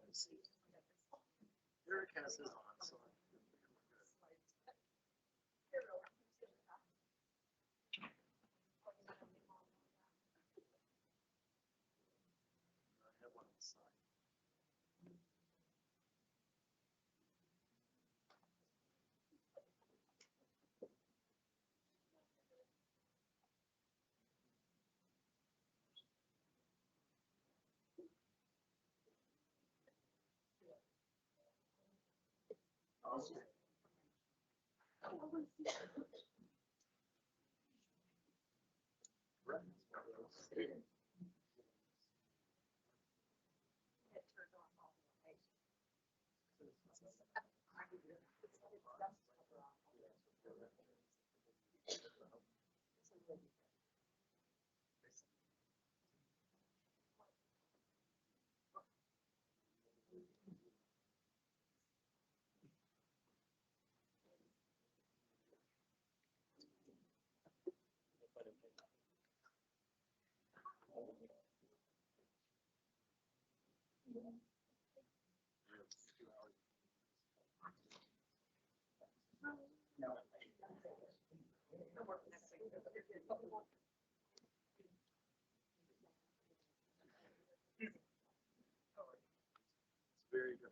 Let's see. Eric has his on, so. I have one on the side. Very good.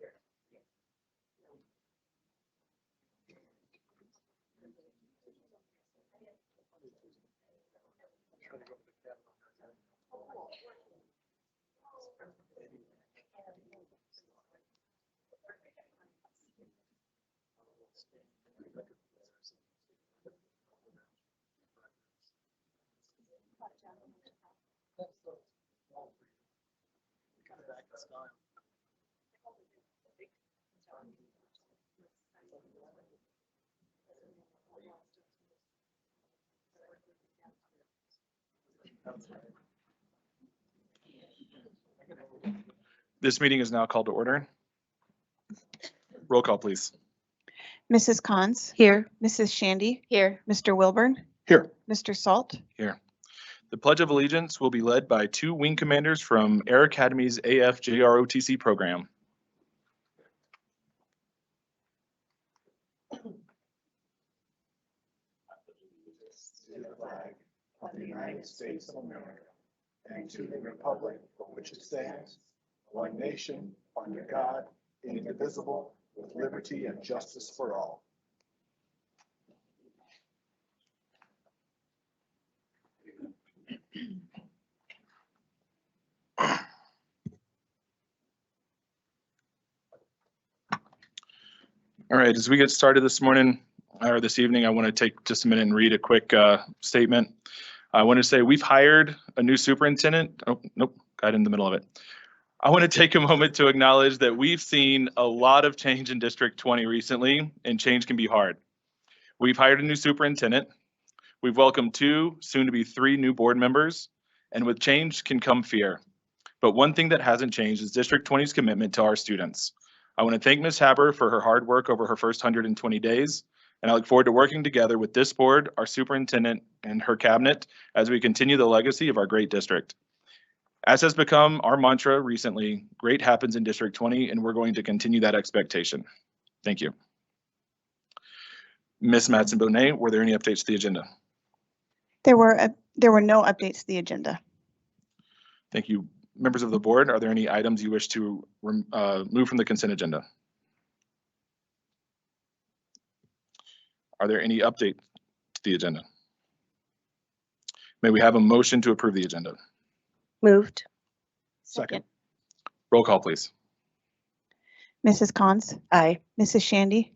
This meeting is now called to order. Roll call, please. Mrs. Cons. Here. Mrs. Shandy. Here. Mr. Wilburn. Here. Mr. Salt. Here. The Pledge of Allegiance will be led by two wing commanders from Air Academy's AFJROTC program. To the flag of the United States of America and to the republic for which it stands, one nation, under God, indivisible, with liberty and justice for all. All right, as we get started this morning or this evening, I want to take just a minute and read a quick statement. I want to say we've hired a new superintendent. Oh, nope, got in the middle of it. I want to take a moment to acknowledge that we've seen a lot of change in District 20 recently, and change can be hard. We've hired a new superintendent. We've welcomed 2, soon to be 3 new board members, and with change can come fear. But one thing that hasn't changed is District 20's commitment to our students. I want to thank Ms. Haber for her hard work over her first 120 days, and I look forward to working together with this board, our superintendent, and her cabinet as we continue the legacy of our great district. As has become our mantra recently, great happens in District 20, and we're going to continue that expectation. Thank you. Ms. Madsen-Bonet, were there any updates to the agenda? There were no updates to the agenda. Thank you. Members of the board, are there any items you wish to move from the consent agenda? Are there any updates to the agenda? May we have a motion to approve the agenda? Moved. Second. Roll call, please. Mrs. Cons. Aye. Mrs. Shandy.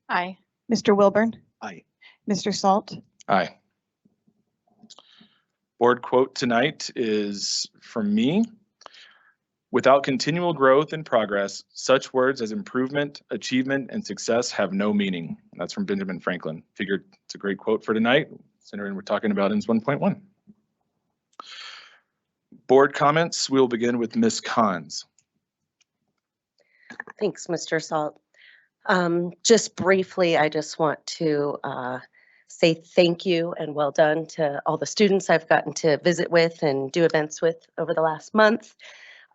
Aye. Mr. Wilburn. Aye. Mr. Salt. Aye. Board quote tonight is from me. Without continual growth and progress, such words as improvement, achievement, and success have no meaning. That's from Benjamin Franklin. Figured it's a great quote for tonight, considering we're talking about INS 1.1. Board comments, we'll begin with Ms. Cons. Thanks, Mr. Salt. Just briefly, I just want to say thank you and well done to all the students I've gotten to visit with and do events with over the last month.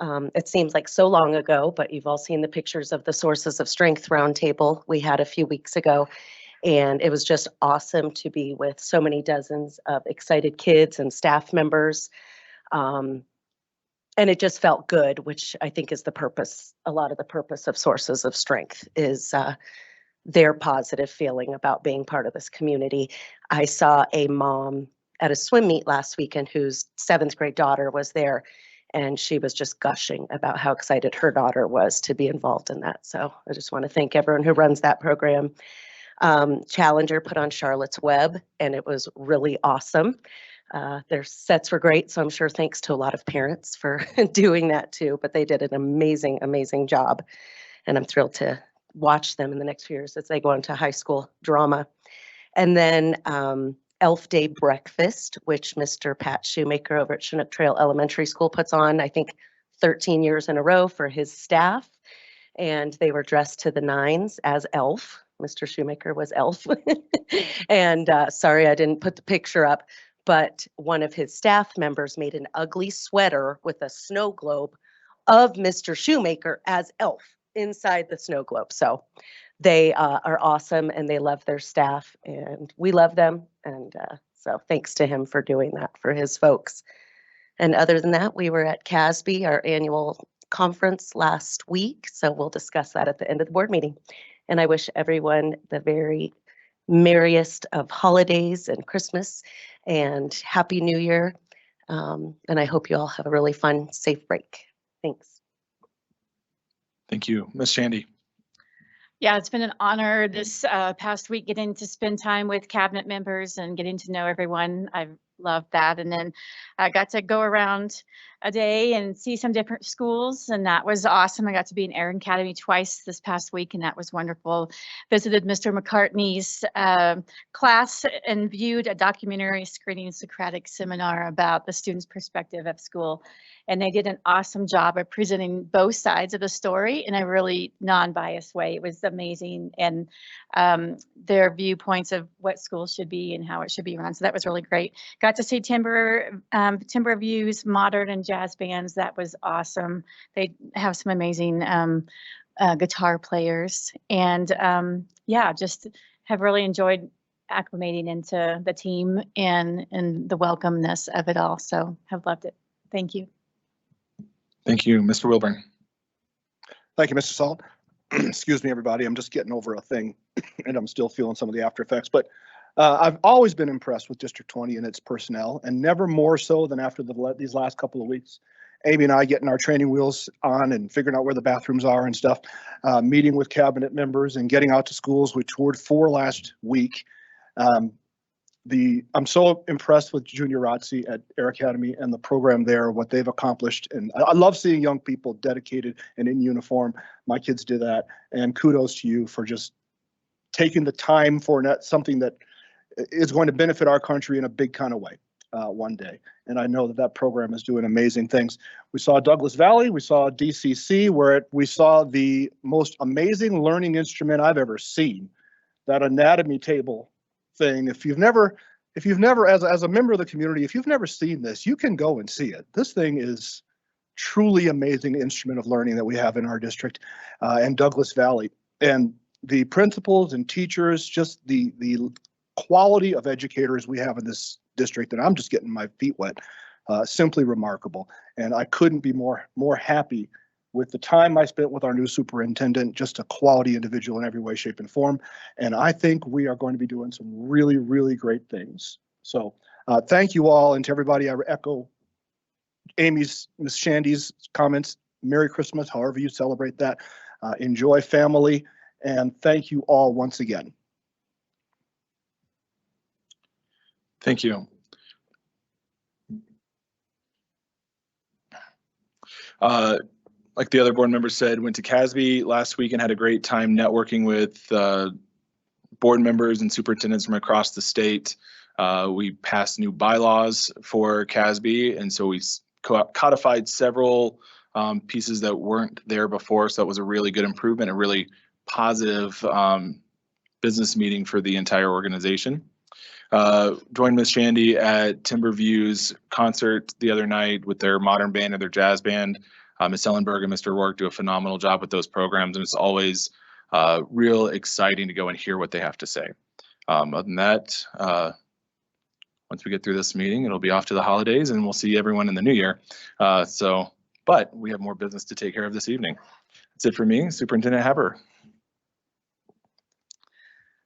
It seems like so long ago, but you've all seen the pictures of the Sources of Strength roundtable we had a few weeks ago. And it was just awesome to be with so many dozens of excited kids and staff members. And it just felt good, which I think is the purpose, a lot of the purpose of Sources of Strength is their positive feeling about being part of this community. I saw a mom at a swim meet last weekend whose 7th grade daughter was there, and she was just gushing about how excited her daughter was to be involved in that. So I just want to thank everyone who runs that program. Challenger put on Charlotte's Web, and it was really awesome. Their sets were great, so I'm sure thanks to a lot of parents for doing that too, but they did an amazing, amazing job. And I'm thrilled to watch them in the next few years as they go into high school drama. And then Elf Day Breakfast, which Mr. Pat Shoemaker over at Chinook Trail Elementary School puts on, I think 13 years in a row for his staff. And they were dressed to the nines as Elf. Mr. Shoemaker was Elf. And sorry, I didn't put the picture up, but one of his staff members made an ugly sweater with a snow globe of Mr. Shoemaker as Elf inside the snow globe. So they are awesome and they love their staff and we love them. And so thanks to him for doing that for his folks. And other than that, we were at CASB, our annual conference last week. So we'll discuss that at the end of the board meeting. And I wish everyone the very merriest of holidays and Christmas and Happy New Year. And I hope you all have a really fun, safe break. Thanks. Thank you. Ms. Shandy. Yeah, it's been an honor this past week getting to spend time with cabinet members and getting to know everyone. I've loved that. And then I got to go around a day and see some different schools, and that was awesome. I got to be in Aaron Academy twice this past week, and that was wonderful. Visited Mr. McCartney's class and viewed a documentary screening Socratic seminar about the students' perspective of school. And they did an awesome job of presenting both sides of the story in a really non-biased way. It was amazing. And their viewpoints of what schools should be and how it should be run. So that was really great. Got to see Timber Views, modern and jazz bands. That was awesome. They have some amazing guitar players. And yeah, just have really enjoyed acclimating into the team and the welcomeness of it all. So have loved it. Thank you. Thank you. Mr. Wilburn. Thank you, Mr. Salt. Excuse me, everybody. I'm just getting over a thing and I'm still feeling some of the after effects, but I've always been impressed with District 20 and its personnel, and never more so than after these last couple of weeks. Amy and I getting our training wheels on and figuring out where the bathrooms are and stuff, meeting with cabinet members and getting out to schools. We toured 4 last week. I'm so impressed with Junior ROTC at Air Academy and the program there, what they've accomplished. And I love seeing young people dedicated and in uniform. My kids did that. And kudos to you for just taking the time for something that is going to benefit our country in a big kind of way one day. And I know that program is doing amazing things. We saw Douglas Valley, we saw DCC, where we saw the most amazing learning instrument I've ever seen, that anatomy table thing. If you've never, as a member of the community, if you've never seen this, you can go and see it. This thing is truly amazing instrument of learning that we have in our district and Douglas Valley. And the principals and teachers, just the quality of educators we have in this district, and I'm just getting my feet wet, simply remarkable. And I couldn't be more happy with the time I spent with our new superintendent, just a quality individual in every way, shape, and form. And I think we are going to be doing some really, really great things. So thank you all, and to everybody, I echo Miss Shandy's comments. Merry Christmas, however you celebrate that. Enjoy family, and thank you all once again. Thank you. Like the other board members said, went to CASB last week and had a great time networking with board members and superintendents from across the state. We passed new bylaws for CASB, and so we codified several pieces that weren't there before. So that was a really good improvement, a really positive business meeting for the entire organization. Joined Miss Shandy at Timberview's concert the other night with their modern band and their jazz band. Miss Ellenberg and Mr. Rourke do a phenomenal job with those programs, and it's always real exciting to go and hear what they have to say. Other than that, once we get through this meeting, it'll be off to the holidays, and we'll see everyone in the new year. But we have more business to take care of this evening. That's it for me, Superintendent Haber.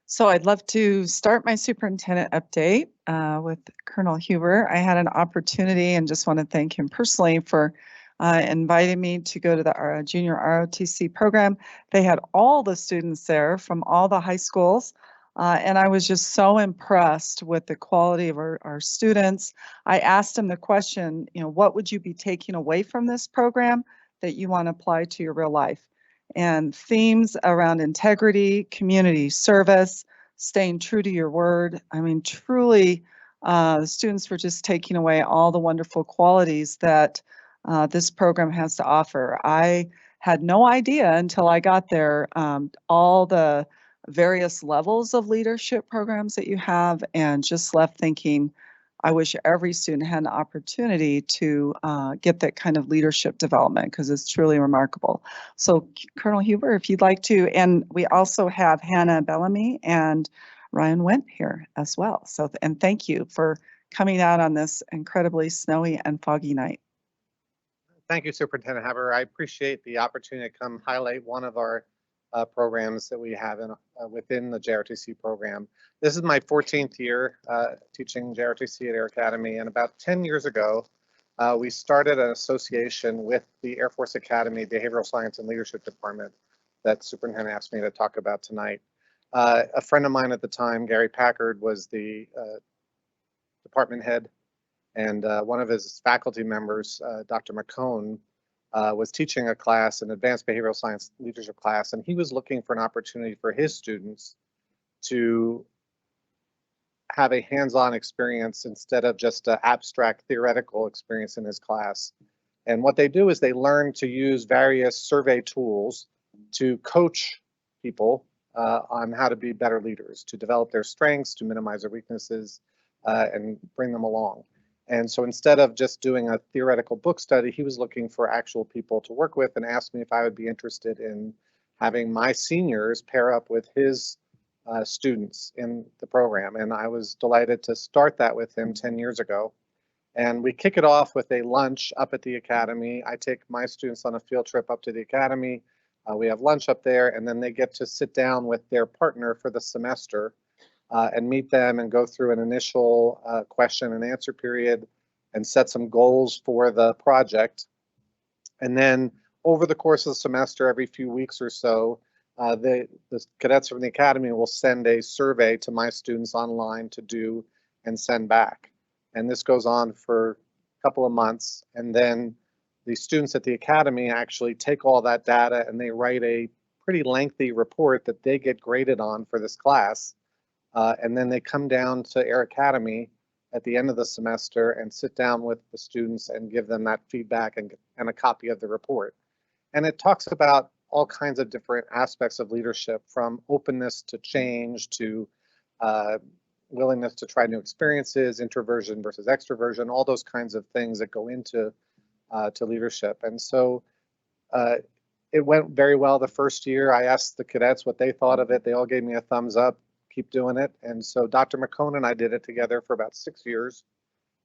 So I'd love to start my superintendent update with Colonel Huber. I had an opportunity and just want to thank him personally for inviting me to go to the junior ROTC program. They had all the students there from all the high schools. And I was just so impressed with the quality of our students. I asked them the question, what would you be taking away from this program that you want to apply to your real life? And themes around integrity, community service, staying true to your word. I mean, truly, the students were just taking away all the wonderful qualities that this program has to offer. I had no idea until I got there all the various levels of leadership programs that you have, and just left thinking, I wish every student had an opportunity to get that kind of leadership development, because it's truly remarkable. So Colonel Huber, if you'd like to, and we also have Hannah Bellamy and Ryan Went here as well. So, and thank you for coming out on this incredibly snowy and foggy night. Thank you, Superintendent Haber. I appreciate the opportunity to come highlight one of our programs that we have within the JRTC program. This is my 14th year teaching JRTC at Air Academy, and about 10 years ago, we started an association with the Air Force Academy Behavioral Science and Leadership Department that Superintendent asked me to talk about tonight. A friend of mine at the time, Gary Packard, was the department head, and one of his faculty members, Dr. McCone, was teaching a class, an advanced behavioral science leadership class, and he was looking for an opportunity for his students to have a hands-on experience instead of just an abstract theoretical experience in his class. And what they do is they learn to use various survey tools to coach people on how to be better leaders, to develop their strengths, to minimize their weaknesses, and bring them along. And so instead of just doing a theoretical book study, he was looking for actual people to work with, and asked me if I would be interested in having my seniors pair up with his students in the program. And I was delighted to start that with him 10 years ago. And we kick it off with a lunch up at the academy. I take my students on a field trip up to the academy. We have lunch up there, and then they get to sit down with their partner for the semester and meet them and go through an initial question and answer period and set some goals for the project. And then over the course of the semester, every few weeks or so, the cadets from the academy will send a survey to my students online to do and send back. And this goes on for a couple of months. And then the students at the academy actually take all that data and they write a pretty lengthy report that they get graded on for this class. And then they come down to Air Academy at the end of the semester and sit down with the students and give them that feedback and a copy of the report. And it talks about all kinds of different aspects of leadership, from openness to change to willingness to try new experiences, introversion versus extroversion, all those kinds of things that go into to leadership. And so it went very well the first year. I asked the cadets what they thought of it. They all gave me a thumbs up. Keep doing it. And so Dr. McCone and I did it together for about 6 years.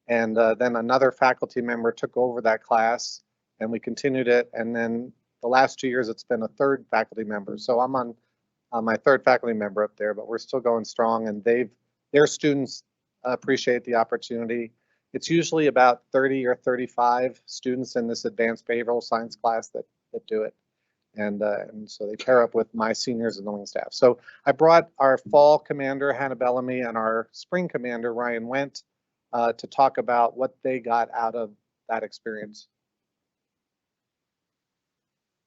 And then another faculty member took over that class and we continued it. And then the last 2 years, it's been a third faculty member. So I'm on my third faculty member up there, but we're still going strong, and their students appreciate the opportunity. It's usually about 30 or 35 students in this advanced behavioral science class that do it. And so they pair up with my seniors and the wing staff. So I brought our fall commander, Hannah Bellamy, and our spring commander, Ryan Went, to talk about what they got out of that experience.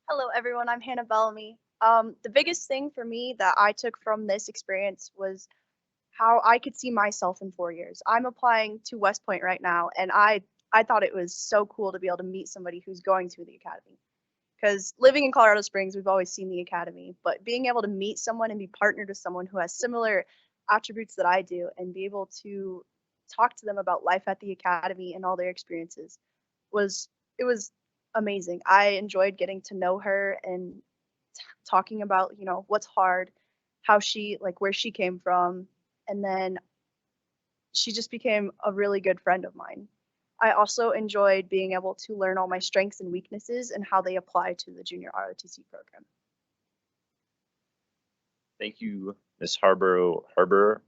Hello, everyone. I'm Hannah Bellamy. The biggest thing for me that I took from this experience was how I could see myself in 4 years. I'm applying to West Point right now, and I thought it was so cool to be able to meet somebody who's going through the academy. Because living in Colorado Springs, we've always seen the academy, but being able to meet someone and be partnered with someone who has similar attributes that I do and be able to talk to them about life at the academy and all their experiences was amazing. I enjoyed getting to know her and talking about, what's hard, how she like where she came from, and then she just became a really good friend of mine. I also enjoyed being able to learn all my strengths and weaknesses and how they apply to the junior ROTC program. Thank you, Ms. Harbor,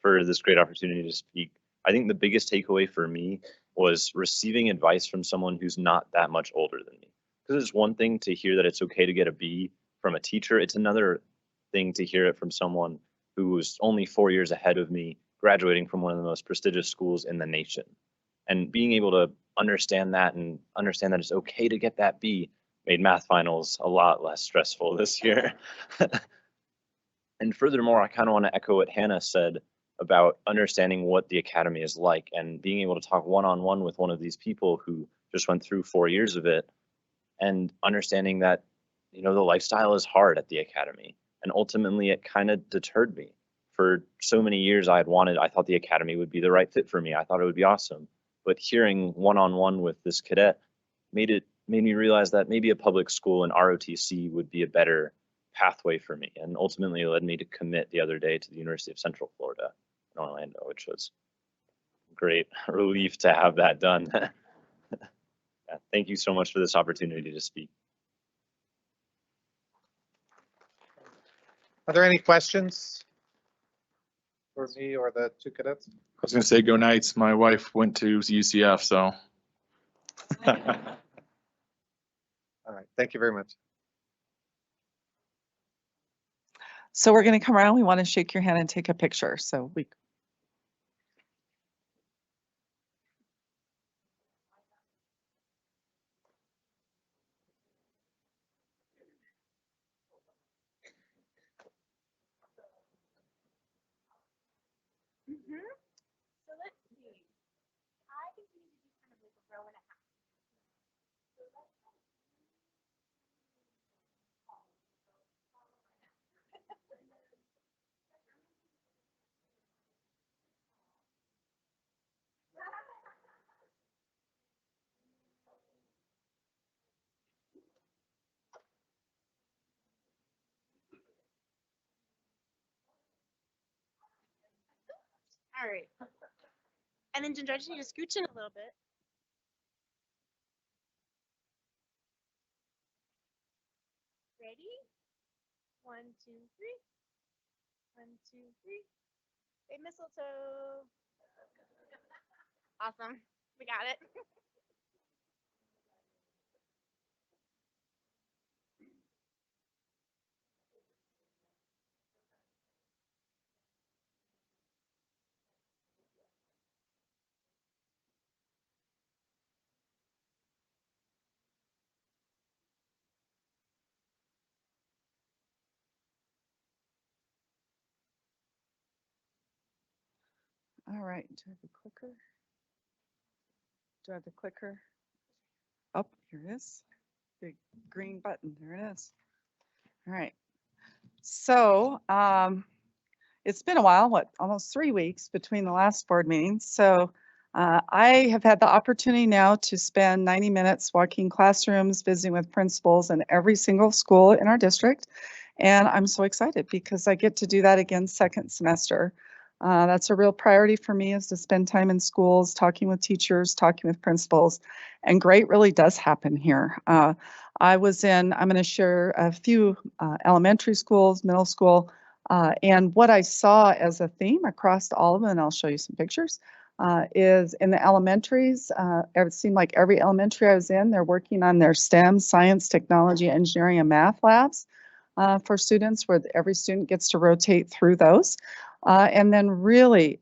for this great opportunity to speak. I think the biggest takeaway for me was receiving advice from someone who's not that much older than me. Because it's one thing to hear that it's okay to get a B from a teacher. It's another thing to hear it from someone who was only 4 years ahead of me, graduating from one of the most prestigious schools in the nation. And being able to understand that and understand that it's okay to get that B made math finals a lot less stressful this year. And furthermore, I kind of want to echo what Hannah said about understanding what the academy is like and being able to talk one-on-one with one of these people who just went through 4 years of it, and understanding that, the lifestyle is hard at the academy. And ultimately it kind of deterred me. For so many years I thought the academy would be the right fit for me. I thought it would be awesome. But hearing one-on-one with this cadet made me realize that maybe a public school in ROTC would be a better pathway for me, and ultimately led me to commit the other day to the University of Central Florida in Orlando, which was a great relief to have that done. Yeah, thank you so much for this opportunity to speak. Are there any questions for me or the two cadets? I was gonna say go Knights. My wife went to UCF, so. All right, thank you very much. So we're going to come around. We want to shake your hand and take a picture. So we. So let's see. I continue to do kind of like a row and a half. All right. And then Ginger, I just need to scooch in a little bit. Ready? 1, 2, 3. 1, 2, 3. Say mistletoe. Awesome. We got it. All right. Do I have the clicker? Do I have the clicker? Oh, here it is. Big green button. There it is. All right. So it's been a while, almost 3 weeks between the last board meetings. So I have had the opportunity now to spend 90 minutes walking classrooms, visiting with principals in every single school in our district. And I'm so excited because I get to do that again second semester. That's a real priority for me, is to spend time in schools, talking with teachers, talking with principals, and great really does happen here. I'm going to share a few elementary schools, middle school, and what I saw as a theme across all of them, and I'll show you some pictures, is in the elementaries. It seemed like every elementary I was in, they're working on their STEM, science, technology, engineering, and math labs for students, where every student gets to rotate through those. And then really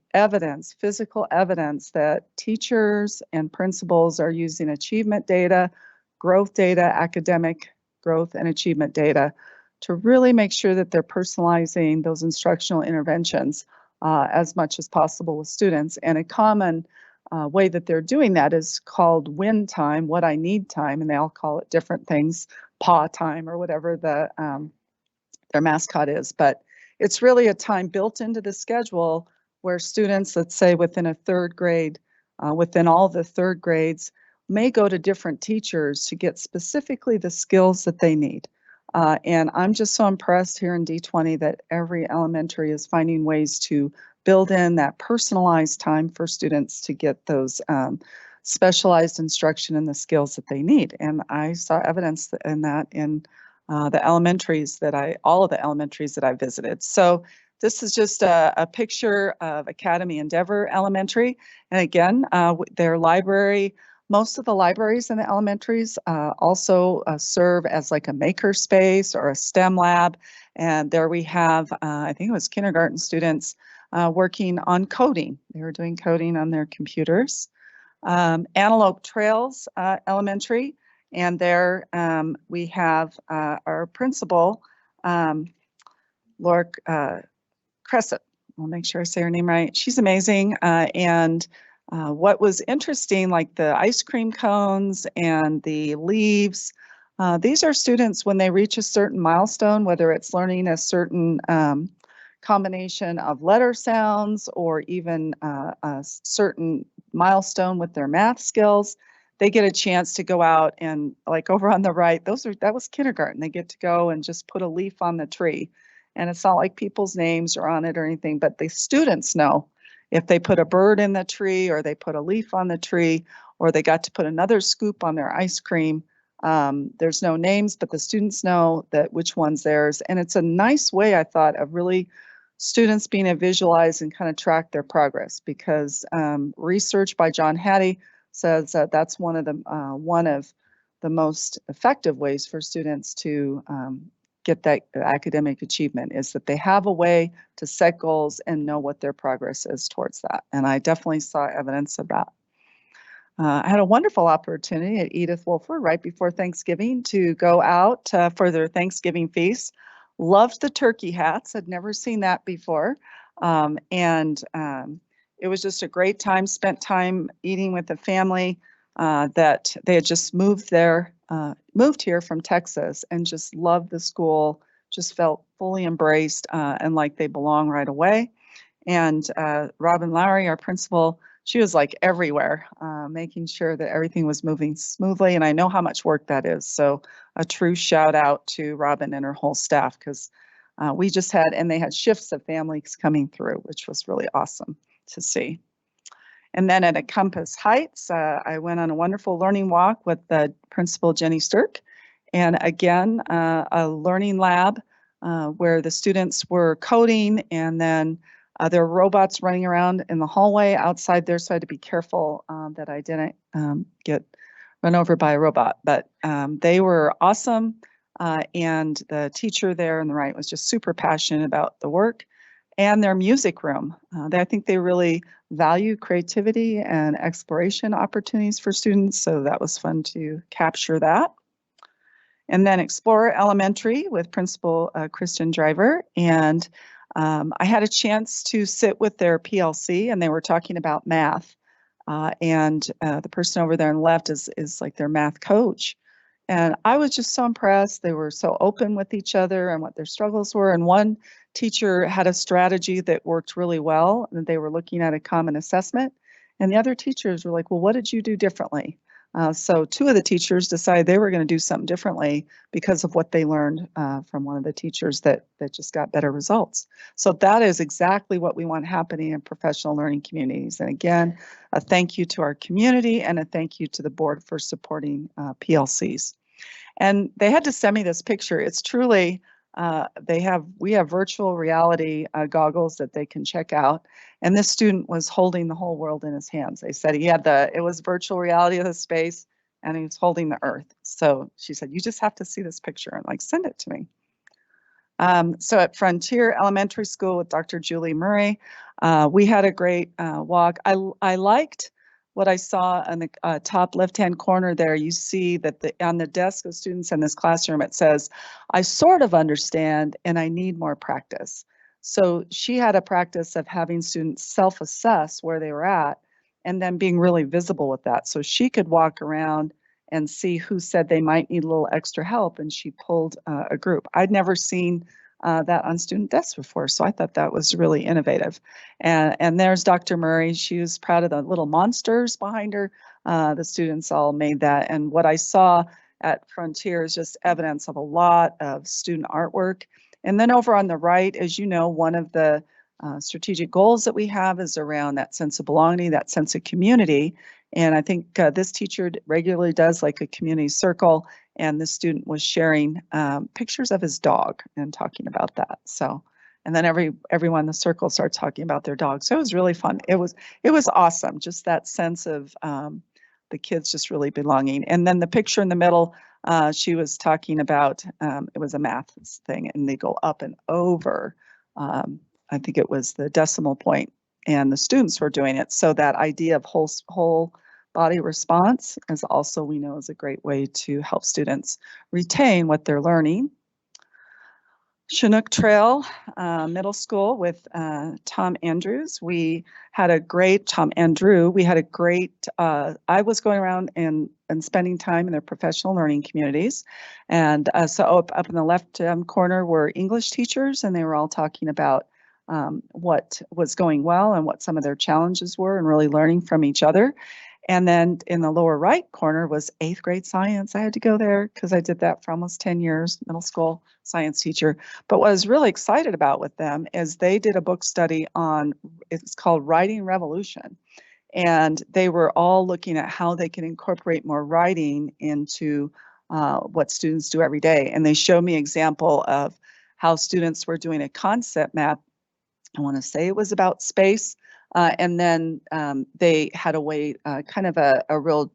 physical evidence that teachers and principals are using achievement data, growth data, academic growth and achievement data to really make sure that they're personalizing those instructional interventions as much as possible with students. And a common way that they're doing that is called win time, what I need time, and they all call it different things, paw time or whatever their mascot is. But it's really a time built into the schedule where students, let's say within a third grade, within all the third grades, may go to different teachers to get specifically the skills that they need. And I'm just so impressed here in D20 that every elementary is finding ways to build in that personalized time for students to get those specialized instruction and the skills that they need. And I saw evidence in that in the elementaries all of the elementaries that I visited. So this is just a picture of Academy Endeavor Elementary. And again, their library, most of the libraries in the elementaries also serve as like a maker space or a STEM lab. And there we have, I think it was kindergarten students working on coding. They were doing coding on their computers. Antelope Trails Elementary, and there we have our principal, Laura Crescent. I'll make sure I say her name right. She's amazing. And what was interesting, like the ice cream cones and the leaves, these are students when they reach a certain milestone, whether it's learning a certain combination of letter sounds or even a certain milestone with their math skills, they get a chance to go out and, like over on the right, that was kindergarten. They get to go and just put a leaf on the tree. And it's not like people's names are on it or anything, but the students know if they put a bird in the tree or they put a leaf on the tree or they got to put another scoop on their ice cream. There's no names, but the students know that which one's theirs. And it's a nice way, I thought, of really students being able to visualize and kind of track their progress, because research by John Hattie says that that's one of the most effective ways for students to get that academic achievement, is that they have a way to set goals and know what their progress is towards that. And I definitely saw evidence of that. I had a wonderful opportunity at Edith Wolford right before Thanksgiving to go out for their Thanksgiving feast. Loved the turkey hats. I'd never seen that before. It was just a great time, spent time eating with the family that they had just moved here from Texas, and just loved the school, just felt fully embraced and like they belong right away. And Robin Lowry, our principal, she was like everywhere, making sure that everything was moving smoothly. And I know how much work that is. So a true shout out to Robin and her whole staff, because we just had, and they had shifts of families coming through, which was really awesome to see. And then at Compass Heights, I went on a wonderful learning walk with the principal, Jenny Sturk. And again, a learning lab where the students were coding, and then there were robots running around in the hallway outside there. So I had to be careful that I didn't get run over by a robot. But they were awesome. And the teacher there on the right was just super passionate about the work. And their music room. I think they really value creativity and exploration opportunities for students. So that was fun to capture that. And then Explorer Elementary with Principal Kristen Driver. And I had a chance to sit with their PLC, and they were talking about math. The person over there on the left is like their math coach. And I was just so impressed. They were so open with each other and what their struggles were. And one teacher had a strategy that worked really well, and they were looking at a common assessment. And the other teachers were like, well, what did you do differently? So two of the teachers decided they were going to do something differently because of what they learned from one of the teachers that just got better results. So that is exactly what we want happening in professional learning communities. And again, a thank you to our community and a thank you to the board for supporting PLCs. And they had to send me this picture. It's truly, we have virtual reality goggles that they can check out. And this student was holding the whole world in his hands. They said it was virtual reality of the space, and he was holding the earth. So she said, you just have to see this picture, and like, send it to me. So at Frontier Elementary School with Dr. Julie Murray, we had a great walk. I liked what I saw on the top left-hand corner there. You see that on the desk of students in this classroom, it says, I sort of understand and I need more practice. So she had a practice of having students self-assess where they were at and then being really visible with that. So she could walk around and see who said they might need a little extra help, and she pulled a group. I'd never seen that on student desks before. So I thought that was really innovative. And there's Dr. Murray. She was proud of the little monsters behind her. The students all made that. And what I saw at Frontier is just evidence of a lot of student artwork. And then over on the right, as you know, one of the strategic goals that we have is around that sense of belonging, that sense of community. And I think this teacher regularly does like a community circle, and this student was sharing pictures of his dog and talking about that. So, and then everyone in the circle started talking about their dog. So it was really fun. It was awesome. Just that sense of the kids just really belonging. And then the picture in the middle, she was talking about, it was a math thing, and they go up and over. I think it was the decimal point, and the students were doing it. So that idea of whole body response is also, we know, is a great way to help students retain what they're learning. Chinook Trail Middle School with Tom Andrews. We had a great, I was going around and spending time in their professional learning communities. And so up in the left corner were English teachers, and they were all talking about what was going well and what some of their challenges were, and really learning from each other. And then in the lower right corner was 8th grade science. I had to go there because I did that for almost 10 years, middle school science teacher. But what I was really excited about with them is they did a book study on, it's called Writing Revolution. And they were all looking at how they can incorporate more writing into what students do every day. And they showed me an example of how students were doing a concept map. I want to say it was about space. And then they had a way, kind of a real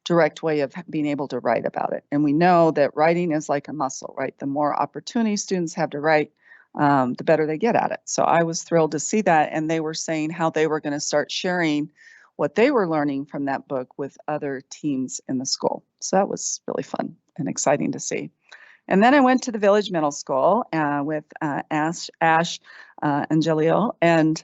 direct way of being able to write about it. And we know that writing is like a muscle, right? The more opportunity students have to write, the better they get at it. So I was thrilled to see that. And they were saying how they were going to start sharing what they were learning from that book with other teams in the school. So that was really fun and exciting to see. And then I went to the Village Middle School with Ash and Jaleel, and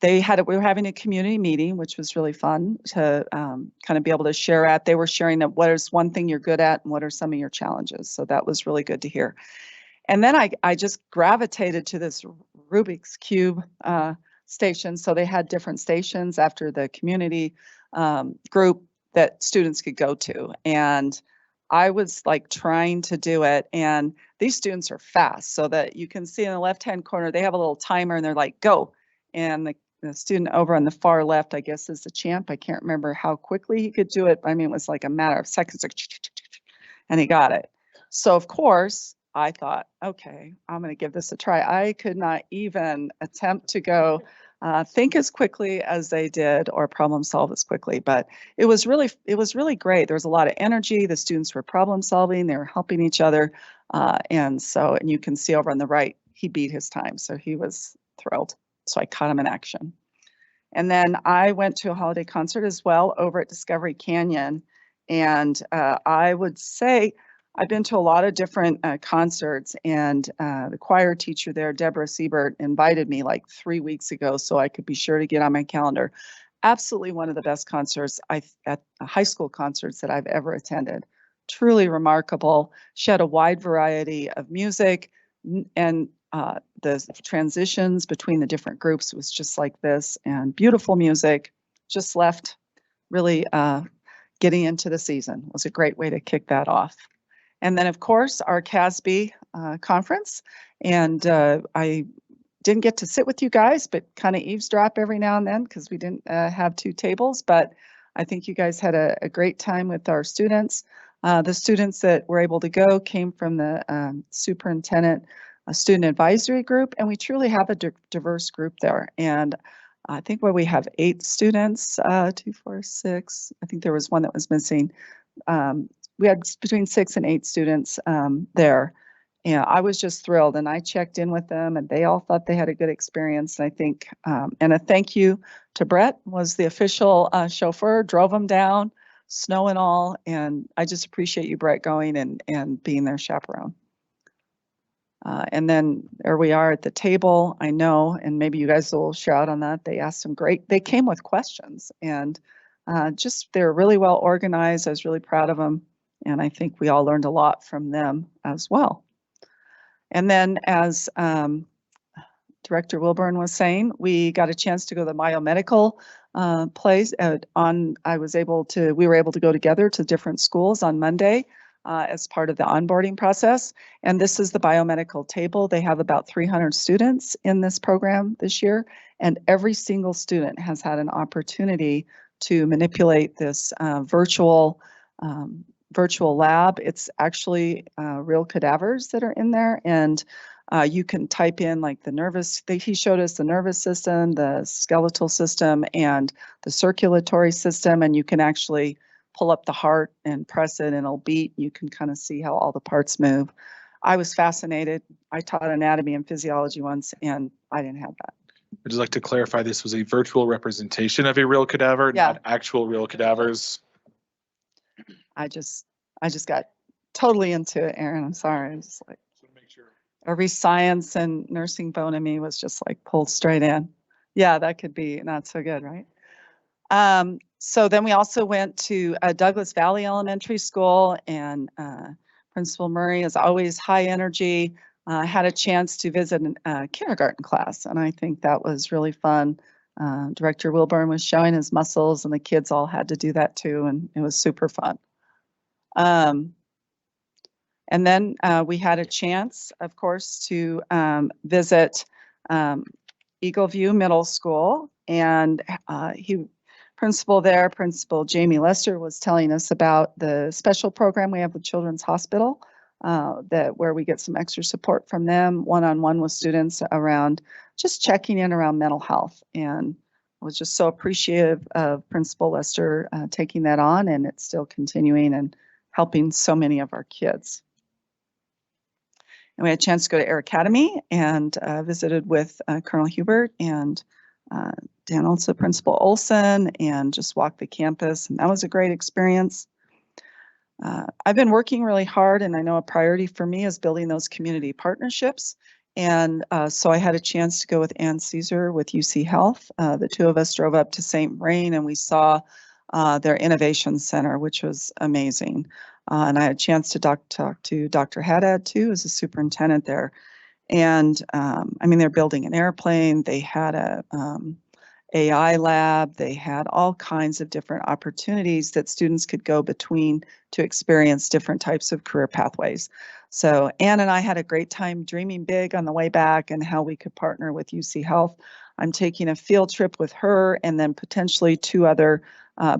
we were having a community meeting, which was really fun to kind of be able to share at. They were sharing that what is one thing you're good at and what are some of your challenges. So that was really good to hear. And then I just gravitated to this Rubik's Cube station. So they had different stations after the community group that students could go to. And I was like trying to do it, and these students are fast, so that you can see in the left-hand corner, they have a little timer and they're like, go. And the student over on the far left, I guess, is the champ. I can't remember how quickly he could do it. I mean, it was like a matter of seconds, and he got it. So of course, I thought, okay, I'm going to give this a try. I could not even attempt to go think as quickly as they did or problem solve as quickly, but it was really great. There was a lot of energy. The students were problem solving. They were helping each other. And you can see over on the right, he beat his time. So he was thrilled. So I caught him in action. And then I went to a holiday concert as well over at Discovery Canyon. And I would say I've been to a lot of different concerts, and the choir teacher there, Deborah Siebert, invited me like 3 weeks ago so I could be sure to get on my calendar. Absolutely one of the best concerts at high school concerts that I've ever attended. Truly remarkable. She had a wide variety of music, and the transitions between the different groups was just like this, and beautiful music. Just left really getting into the season. It was a great way to kick that off. And then, of course, our CASB conference. And I didn't get to sit with you guys, but kind of eavesdrop every now and then because we didn't have 2 tables. But I think you guys had a great time with our students. The students that were able to go came from the superintendent student advisory group, and we truly have a diverse group there. And I think where we have 8 students, 2, 4, 6. I think there was one that was missing. We had between 6 and 8 students there. And I was just thrilled, and I checked in with them, and they all thought they had a good experience. And I think, and a thank you to Brett, was the official chauffeur, drove them down, snow and all. And I just appreciate you, Brett, going and being their chaperone. And then there we are at the table. I know, and maybe you guys will shout on that. They asked some they came with questions, and they're really well organized. I was really proud of them. And I think we all learned a lot from them as well. And then as Director Wilburn was saying, we got a chance to go to the biomedical place we were able to go together to different schools on Monday as part of the onboarding process. And this is the biomedical table. They have about 300 students in this program this year, and every single student has had an opportunity to manipulate this virtual lab. It's actually real cadavers that are in there, and you can type in like he showed us the nervous system, the skeletal system, and the circulatory system, and you can actually pull up the heart and press it and it'll beat. You can kind of see how all the parts move. I was fascinated. I taught anatomy and physiology once, and I didn't have that. I'd just like to clarify, this was a virtual representation of a real cadaver, Yeah. not actual real cadavers. I just got totally into it, Aaron. I'm sorry. I'm just like, every science and nursing bone in me was just like pulled straight in. Yeah, that could be not so good, right? So then we also went to Douglas Valley Elementary School, and Principal Murray is always high energy. Had a chance to visit a kindergarten class, and I think that was really fun. Director Wilburn was showing his muscles, and the kids all had to do that too, and it was super fun. And then we had a chance, of course, to visit Eagle View Middle School, and Principal Jamie Lester was telling us about the special program we have with Children's Hospital, where we get some extra support from them, one-on-one with students around just checking in around mental health. And I was just so appreciative of Principal Lester taking that on, and it's still continuing and helping so many of our kids. And we had a chance to go to Air Academy and visited with Colonel Hubert and Dan also Principal Olson, and just walked the campus, and that was a great experience. I've been working really hard, and I know a priority for me is building those community partnerships. And so I had a chance to go with Ann Caesar with UC Health. The two of us drove up to St. Vrain, and we saw their innovation center, which was amazing. And I had a chance to talk to Dr. Haddad too, as a superintendent there. And I mean, they're building an airplane. They had a AI lab. They had all kinds of different opportunities that students could go between to experience different types of career pathways. So Ann and I had a great time dreaming big on the way back and how we could partner with UC Health. I'm taking a field trip with her and then potentially two other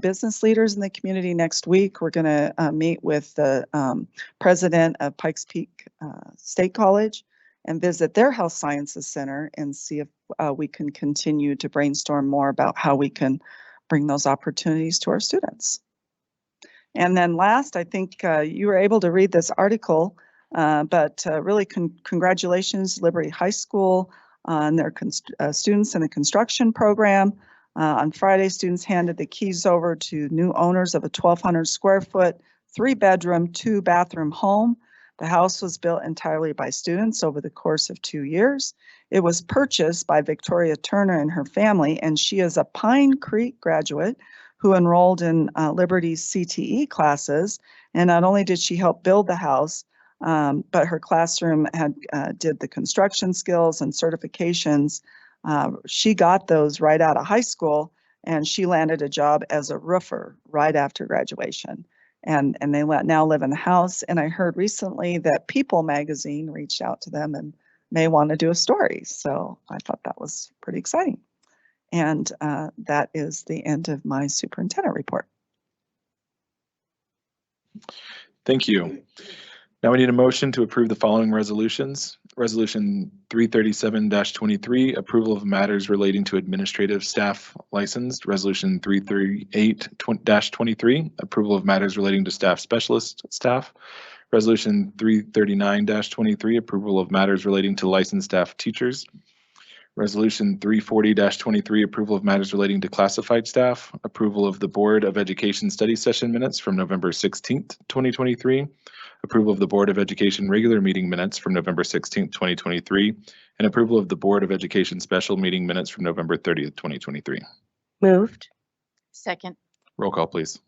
business leaders in the community next week. We're going to meet with the president of Pikes Peak State College and visit their health sciences center and see if we can continue to brainstorm more about how we can bring those opportunities to our students. And then last, I think you were able to read this article, but really congratulations, Liberty High School, and their students in the construction program. On Friday, students handed the keys over to new owners of a 1,200 square foot, 3-bedroom, 2-bathroom home. The house was built entirely by students over the course of 2 years. It was purchased by Victoria Turner and her family, and she is a Pine Creek graduate who enrolled in Liberty's CTE classes. And not only did she help build the house, but her classroom did the construction skills and certifications. She got those right out of high school, and she landed a job as a roofer right after graduation. And they now live in the house. And I heard recently that People magazine reached out to them and may want to do a story. So I thought that was pretty exciting. And that is the end of my superintendent report. Thank you. Now we need a motion to approve the following resolutions. Resolution 337-23, approval of matters relating to administrative staff licensed. Resolution 338-23, approval of matters relating to staff specialist staff. Resolution 339-23, approval of matters relating to licensed staff teachers. Resolution 340-23, approval of matters relating to classified staff. Approval of the Board of Education study session minutes from November 16th, 2023. Approval of the Board of Education regular meeting minutes from November 16th, 2023, and approval of the Board of Education special meeting minutes from November 30th, 2023. Moved. Second. Roll call, please.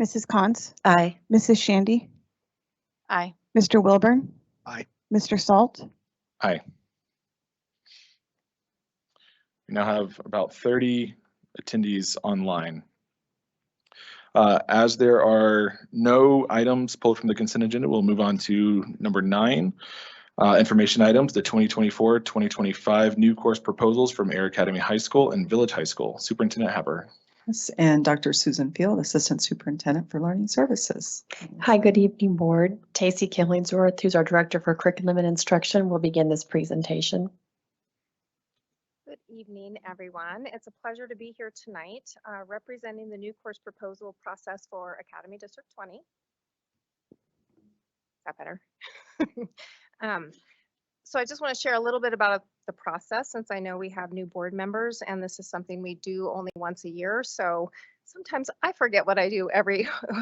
Mrs. Cons, Aye. Mrs. Shandy, Aye. Mr. Wilburn. Aye. Mr. Salt, Aye. We now have about 30 attendees online. As there are no items pulled from the consent agenda, we'll move on to number 9. Information items, the 2024-2025 new course proposals from Air Academy High School and Village High School. Superintendent Haber. Yes, and Dr. Susan Field, Assistant Superintendent for Learning Services. Hi, good evening, Board. Tacey Killingsworth, who's our Director for Curriculum and Instruction, will begin this presentation. Good evening, everyone. It's a pleasure to be here tonight representing the new course proposal process for Academy District 20. Is that better? So I just want to share a little bit about the process, since I know we have new board members and this is something we do only once a year. So sometimes I forget what I do if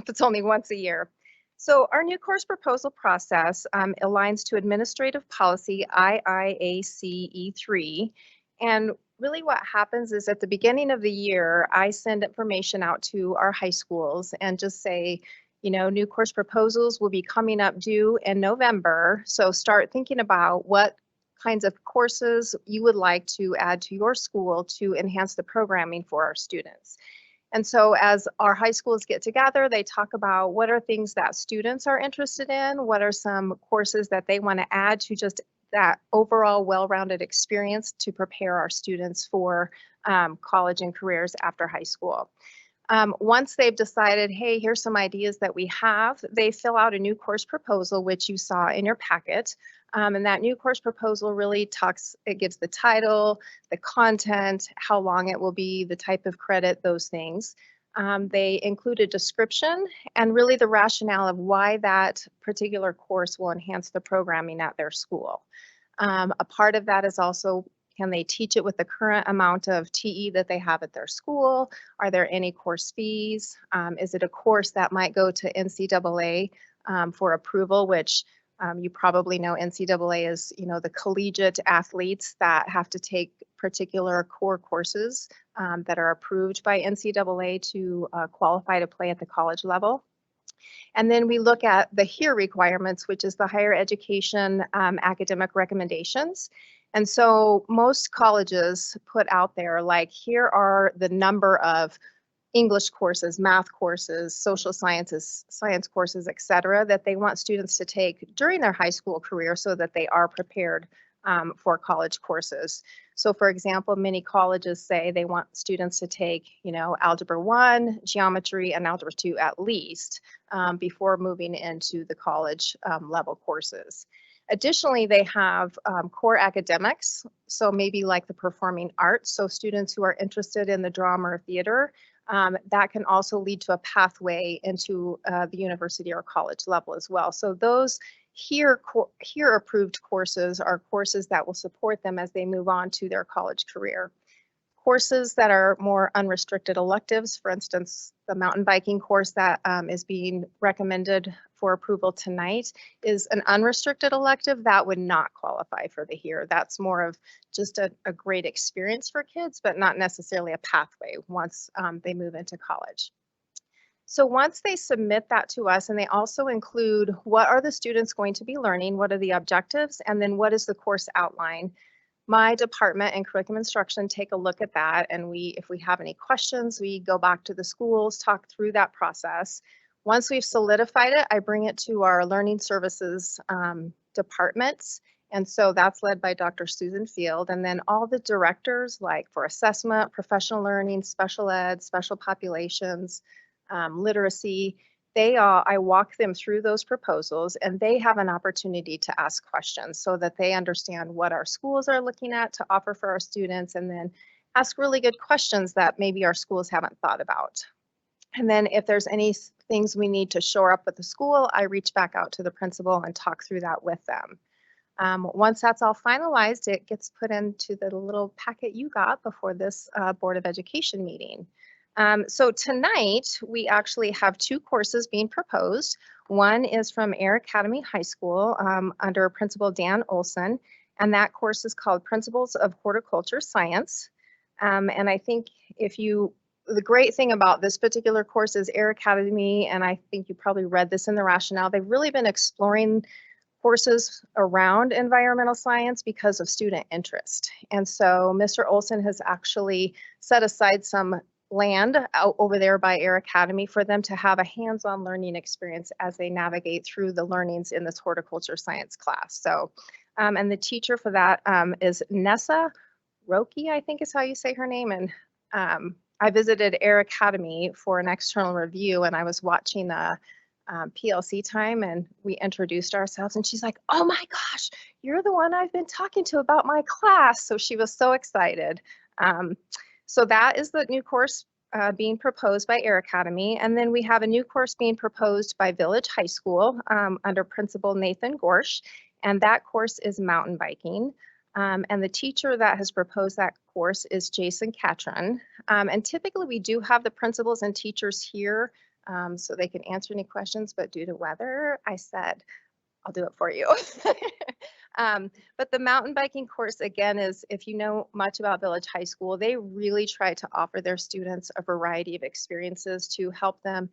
it's only once a year. So our new course proposal process aligns to Administrative Policy IIACE3. And really what happens is at the beginning of the year, I send information out to our high schools and just say, you know, new course proposals will be coming up due in November. So start thinking about what kinds of courses you would like to add to your school to enhance the programming for our students. And so as our high schools get together, they talk about what are things that students are interested in, what are some courses that they want to add to just that overall well-rounded experience to prepare our students for college and careers after high school. Once they've decided, hey, here's some ideas that we have, they fill out a new course proposal, which you saw in your packet. And that new course proposal really it gives the title, the content, how long it will be, the type of credit, those things. They include a description and really the rationale of why that particular course will enhance the programming at their school. A part of that is also, can they teach it with the current amount of TE that they have at their school? Are there any course fees? Is it a course that might go to NCAA for approval, which you probably know NCAA is, you know, the collegiate athletes that have to take particular core courses that are approved by NCAA to qualify to play at the college level. And then we look at the HERE requirements, which is the higher education academic recommendations. And so most colleges put out there, like, here are the number of English courses, math courses, social sciences, science courses, et cetera, that they want students to take during their high school career so that they are prepared for college courses. So for example, many colleges say they want students to take, you know, Algebra 1, Geometry, and Algebra 2 at least before moving into the college level courses. Additionally, they have core academics, so maybe like the performing arts, so students who are interested in the drama or theater, that can also lead to a pathway into the university or college level as well. So those HERE approved courses are courses that will support them as they move on to their college career. Courses that are more unrestricted electives, for instance, the mountain biking course that is being recommended for approval tonight is an unrestricted elective that would not qualify for the HERE. That's more of just a great experience for kids, but not necessarily a pathway once they move into college. So once they submit that to us, and they also include what are the students going to be learning, what are the objectives, and then what is the course outline. My department and curriculum instruction take a look at that, and if we have any questions, we go back to the schools, talk through that process. Once we've solidified it, I bring it to our learning services departments. And so that's led by Dr. Susan Field, and then all the directors, like for assessment, professional learning, special ed, special populations, literacy, I walk them through those proposals, and they have an opportunity to ask questions so that they understand what our schools are looking at to offer for our students, and then ask really good questions that maybe our schools haven't thought about. And then if there's any things we need to shore up with the school, I reach back out to the principal and talk through that with them. Once that's all finalized, it gets put into the little packet you got before this Board of Education meeting. So tonight, we actually have 2 courses being proposed. One is from Air Academy High School under Principal Dan Olson, and that course is called Principles of Horticulture Science. And I think the great thing about this particular course is Air Academy, and I think you probably read this in the rationale, they've really been exploring courses around environmental science because of student interest. And so Mr. Olson has actually set aside some land out over there by Air Academy for them to have a hands-on learning experience as they navigate through the learnings in this horticulture science class. So, and the teacher for that is Nessa Roki, I think is how you say her name. And I visited Air Academy for an external review, and I was watching a PLC time, and we introduced ourselves, and she's like, "Oh my gosh, you're the one I've been talking to about my class." So she was so excited. So that is the new course being proposed by Air Academy. And then we have a new course being proposed by Village High School under Principal Nathan Gorsh. And that course is mountain biking. And the teacher that has proposed that course is Jason Catron. And typically we do have the principals and teachers here so they can answer any questions, but due to weather, I said, I'll do it for you. But the mountain biking course, again, is if you know much about Village High School, they really try to offer their students a variety of experiences to help them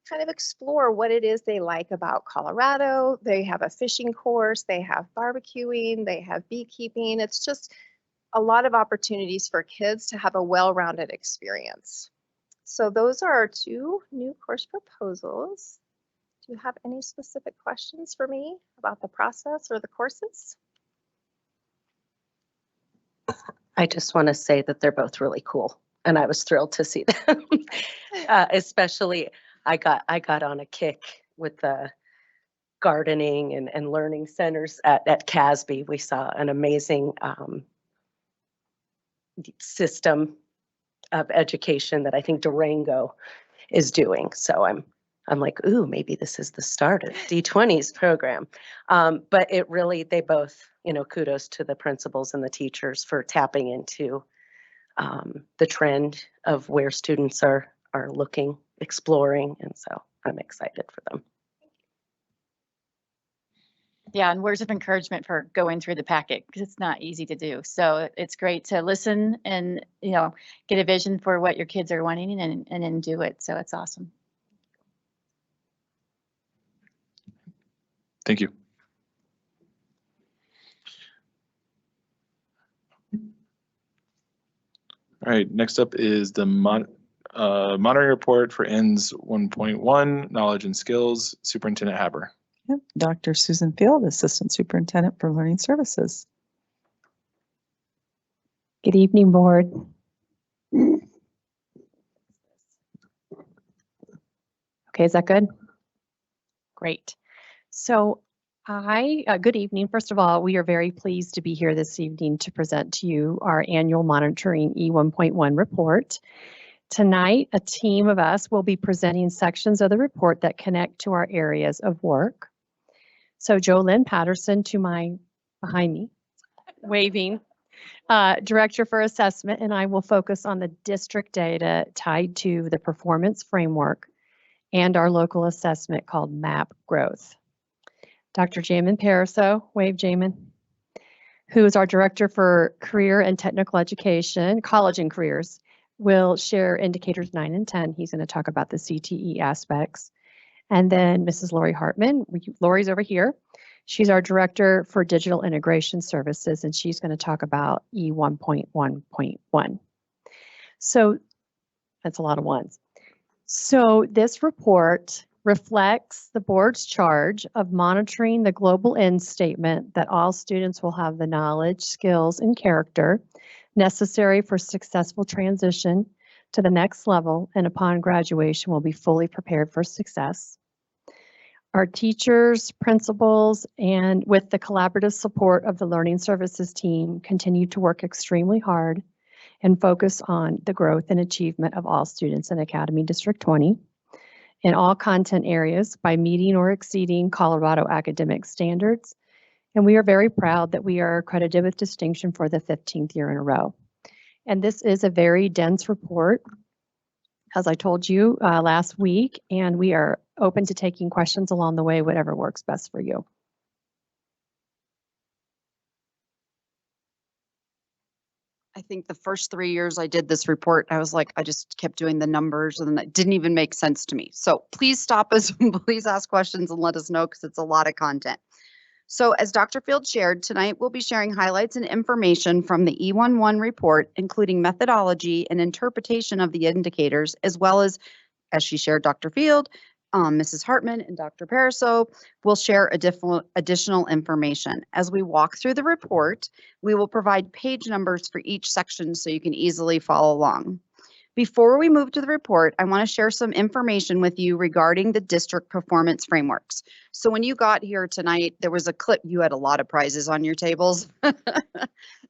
kind of explore what it is they like about Colorado. They have a fishing course, they have barbecuing, they have beekeeping. It's just a lot of opportunities for kids to have a well-rounded experience. So those are our two new course proposals. Do you have any specific questions for me about the process or the courses? I just want to say that they're both really cool, and I was thrilled to see them. Especially, I got on a kick with the gardening and learning centers at Casby. We saw an amazing system of education that I think Durango is doing. So I'm like, ooh, maybe this is the start of D20's program. But it really, they both, kudos to the principals and the teachers for tapping into the trend of where students are looking, exploring. And so I'm excited for them. Yeah, and words of encouragement for going through the packet because it's not easy to do. So it's great to listen and, get a vision for what your kids are wanting and then do it. So it's awesome. Thank you. All right, next up is the monitoring report for ends 1.1, knowledge and skills, Superintendent Haber. Yep. Dr. Susan Field, Assistant Superintendent for Learning Services. Good evening, board. Okay, is that good? Great. So good evening. First of all, we are very pleased to be here this evening to present to you our annual monitoring E1.1 report. Tonight, a team of us will be presenting sections of the report that connect to our areas of work. So JoLynn Patterson behind me, waving, Director for Assessment, and I will focus on the district data tied to the performance framework and our local assessment called MAP Growth. Dr. Jamin Pariseau, wave Jamin, who is our Director for Career and Technical Education, College and Careers, will share indicators 9 and 10. He's going to talk about the CTE aspects. And then Mrs. Lori Hartman, Lori's over here. She's our Director for Digital Integration Services, and she's going to talk about E1.1.1. So that's a lot of ones. So this report reflects the board's charge of monitoring the global end statement that all students will have the knowledge, skills, and character necessary for successful transition to the next level, and upon graduation will be fully prepared for success. Our teachers, principals, and with the collaborative support of the Learning Services team continue to work extremely hard and focus on the growth and achievement of all students in Academy District 20 in all content areas by meeting or exceeding Colorado academic standards. And we are very proud that we are accredited with distinction for the 15th year in a row. And this is a very dense report, as I told you last week, and we are open to taking questions along the way, whatever works best for you. I think the first 3 years I did this report, I was like, I just kept doing the numbers and it didn't even make sense to me. So please stop us and please ask questions and let us know because it's a lot of content. So as Dr. Field shared, tonight we'll be sharing highlights and information from the E11 report, including methodology and interpretation of the indicators, as well as she shared, Dr. Field, Mrs. Hartman, and Dr. Pariseau will share additional information. As we walk through the report, we will provide page numbers for each section so you can easily follow along. Before we move to the report, I want to share some information with you regarding the district performance frameworks. So when you got here tonight, there was a clip, you had a lot of prizes on your tables.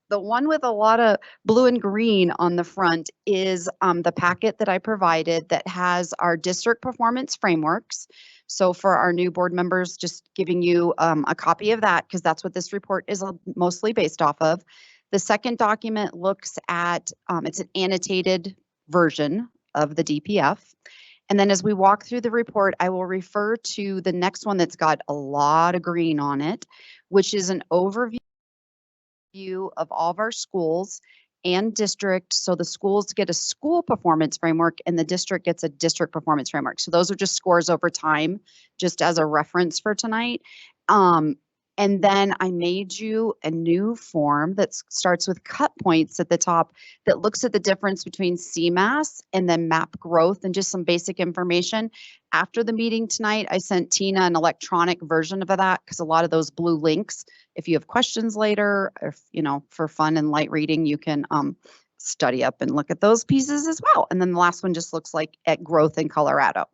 The one with a lot of blue and green on the front is the packet that I provided that has our district performance frameworks. So for our new board members, just giving you a copy of that because that's what this report is mostly based off of. The second document looks at, it's an annotated version of the DPF. And then as we walk through the report, I will refer to the next one that's got a lot of green on it, which is an overview of all of our schools and district. So the schools get a school performance framework and the district gets a district performance framework. So those are just scores over time, just as a reference for tonight. And then I made you a new form that starts with cut points at the top that looks at the difference between CMAS and then MAP growth and just some basic information. After the meeting tonight, I sent Tina an electronic version of that because a lot of those blue links, if you have questions later, or for fun and light reading, you can study up and look at those pieces as well. And then the last one just looks like at growth in Colorado.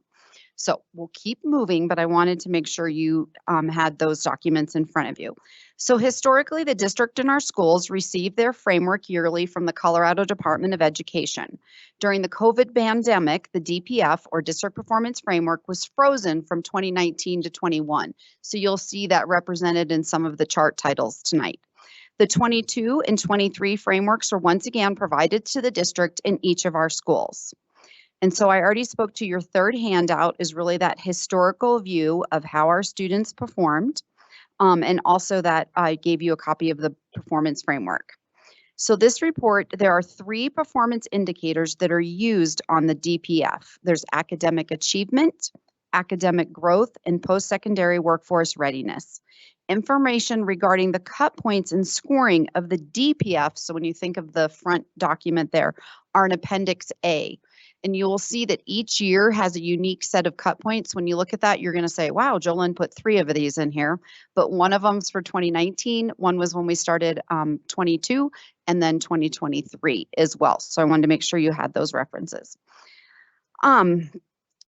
So we'll keep moving, but I wanted to make sure you had those documents in front of you. So historically, the district and our schools receive their framework yearly from the Colorado Department of Education. During the COVID pandemic, the DPF or District Performance Framework was frozen from 2019 to 21. So you'll see that represented in some of the chart titles tonight. The 22 and 23 frameworks are once again provided to the district in each of our schools. And so I already spoke to your third handout is really that historical view of how our students performed. And also that I gave you a copy of the performance framework. So this report, there are 3 performance indicators that are used on the DPF. There's academic achievement, academic growth, and post-secondary workforce readiness. Information regarding the cut points and scoring of the DPF, so when you think of the front document there, are in Appendix A. And you will see that each year has a unique set of cut points. When you look at that, you're going to say, wow, Jolyn put 3 of these in here. But one of them's for 2019. One was when we started 22 and then 2023 as well. So I wanted to make sure you had those references.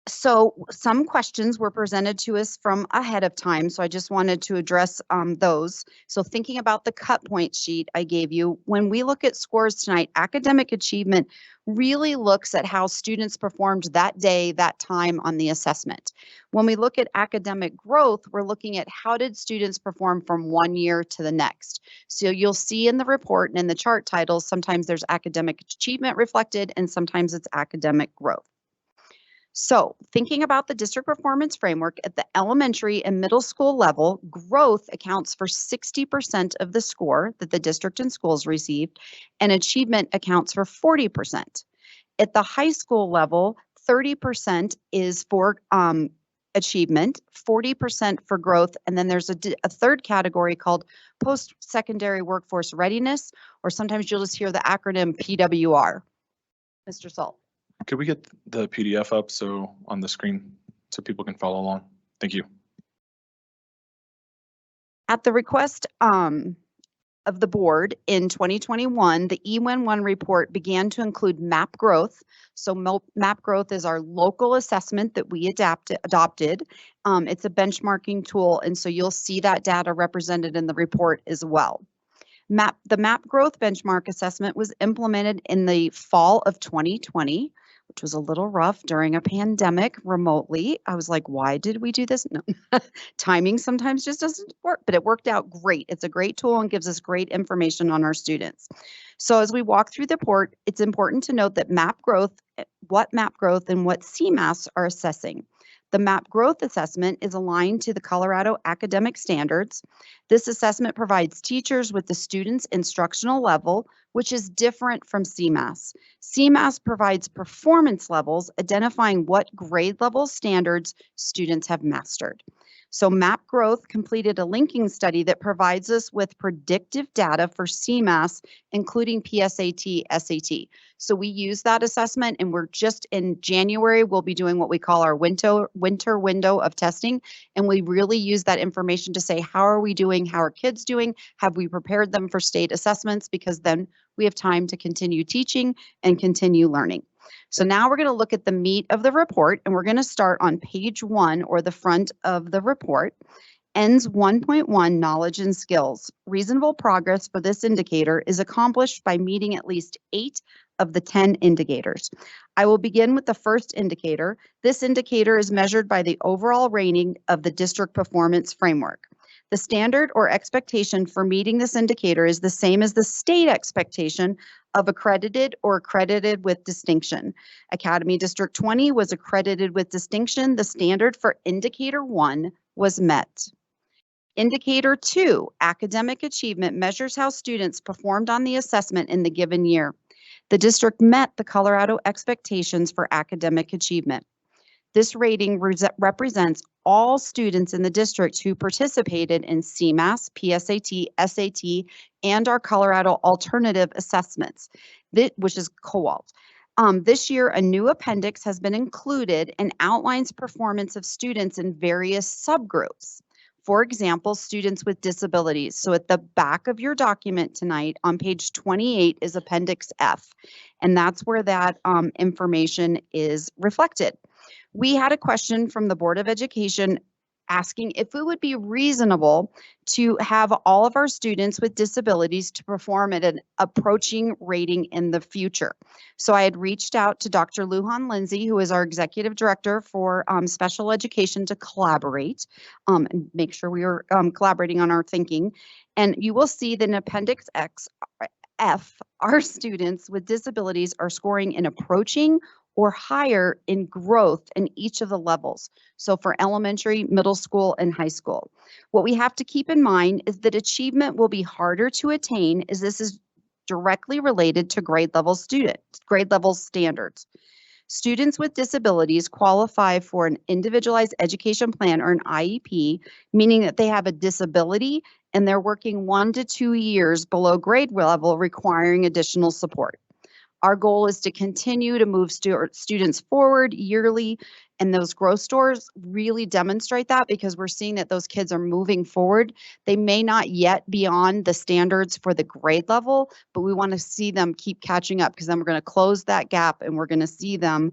So some questions were presented to us from ahead of time. So I just wanted to address those. So thinking about the cut point sheet I gave you, when we look at scores tonight, academic achievement really looks at how students performed that day, that time on the assessment. When we look at academic growth, we're looking at how did students perform from one year to the next. So you'll see in the report and in the chart titles, sometimes there's academic achievement reflected and sometimes it's academic growth. So thinking about the district performance framework at the elementary and middle school level, growth accounts for 60% of the score that the district and schools received, and achievement accounts for 40%. At the high school level, 30% is for achievement, 40% for growth, and then there's a third category called post-secondary workforce readiness, or sometimes you'll just hear the acronym PWR. Mr. Salt. Could we get the PDF up on the screen so people can follow along? Thank you. At the request of the board in 2021, the E11 report began to include MAP growth. So MAP growth is our local assessment that we adopted. It's a benchmarking tool, and so you'll see that data represented in the report as well. The MAP growth benchmark assessment was implemented in the fall of 2020. Which was a little rough during a pandemic remotely. I was like, why did we do this? No. Timing sometimes just doesn't work, but it worked out great. It's a great tool and gives us great information on our students. So as we walk through the report, it's important to note that what MAP growth and what CMAS are assessing. The MAP growth assessment is aligned to the Colorado academic standards. This assessment provides teachers with the student's instructional level, which is different from CMAS. CMAS provides performance levels, identifying what grade level standards students have mastered. So MAP Growth completed a linking study that provides us with predictive data for CMAS, including PSAT, SAT. So we use that assessment, and we're just in January, we'll be doing what we call our winter window of testing. And we really use that information to say, how are we doing? How are kids doing? Have we prepared them for state assessments? Because then we have time to continue teaching and continue learning. So now we're going to look at the meat of the report, and we're going to start on page 1, or the front of the report. Ends 1.1, knowledge and skills. Reasonable progress for this indicator is accomplished by meeting at least 8 of the 10 indicators. I will begin with the first indicator. This indicator is measured by the overall rating of the district performance framework. The standard or expectation for meeting this indicator is the same as the state expectation of accredited or accredited with distinction. Academy District 20 was accredited with distinction. The standard for indicator 1 was met. Indicator 2, academic achievement, measures how students performed on the assessment in the given year. The district met the Colorado expectations for academic achievement. This rating represents all students in the district who participated in CMAS, PSAT, SAT, and our Colorado alternative assessments, which is COALT. This year, a new appendix has been included and outlines performance of students in various subgroups. For example, students with disabilities. So at the back of your document tonight on page 28 is Appendix F, and that's where that information is reflected. We had a question from the Board of Education asking if it would be reasonable to have all of our students with disabilities to perform at an approaching rating in the future. So I had reached out to Dr. Lujan Lindsay, who is our Executive Director for Special Education, to collaborate and make sure we are collaborating on our thinking. And you will see that in Appendix F, our students with disabilities are scoring in approaching or higher in growth in each of the levels. So for elementary, middle school, and high school. What we have to keep in mind is that achievement will be harder to attain, as this is directly related to grade level standards. Students with disabilities qualify for an individualized education plan, or an IEP, meaning that they have a disability and they're working 1 to 2 years below grade level, requiring additional support. Our goal is to continue to move students forward yearly, and those growth scores really demonstrate that, because we're seeing that those kids are moving forward. They may not yet be on the standards for the grade level, but we want to see them keep catching up, because then we're going to close that gap and we're going to see them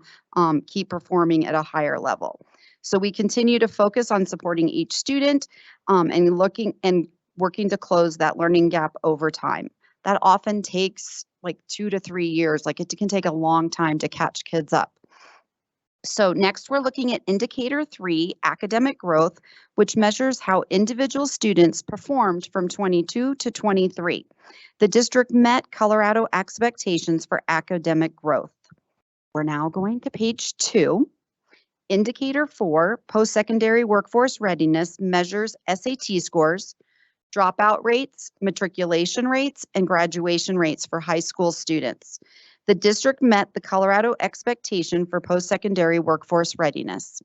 keep performing at a higher level. So we continue to focus on supporting each student and working to close that learning gap over time. That often takes like 2 to 3 years. Like, it can take a long time to catch kids up. So next, we're looking at indicator 3, academic growth, which measures how individual students performed from 22 to 23. The district met Colorado expectations for academic growth. We're now going to page 2. Indicator 4, post-secondary workforce readiness, measures SAT scores, dropout rates, matriculation rates, and graduation rates for high school students. The district met the Colorado expectation for post-secondary workforce readiness.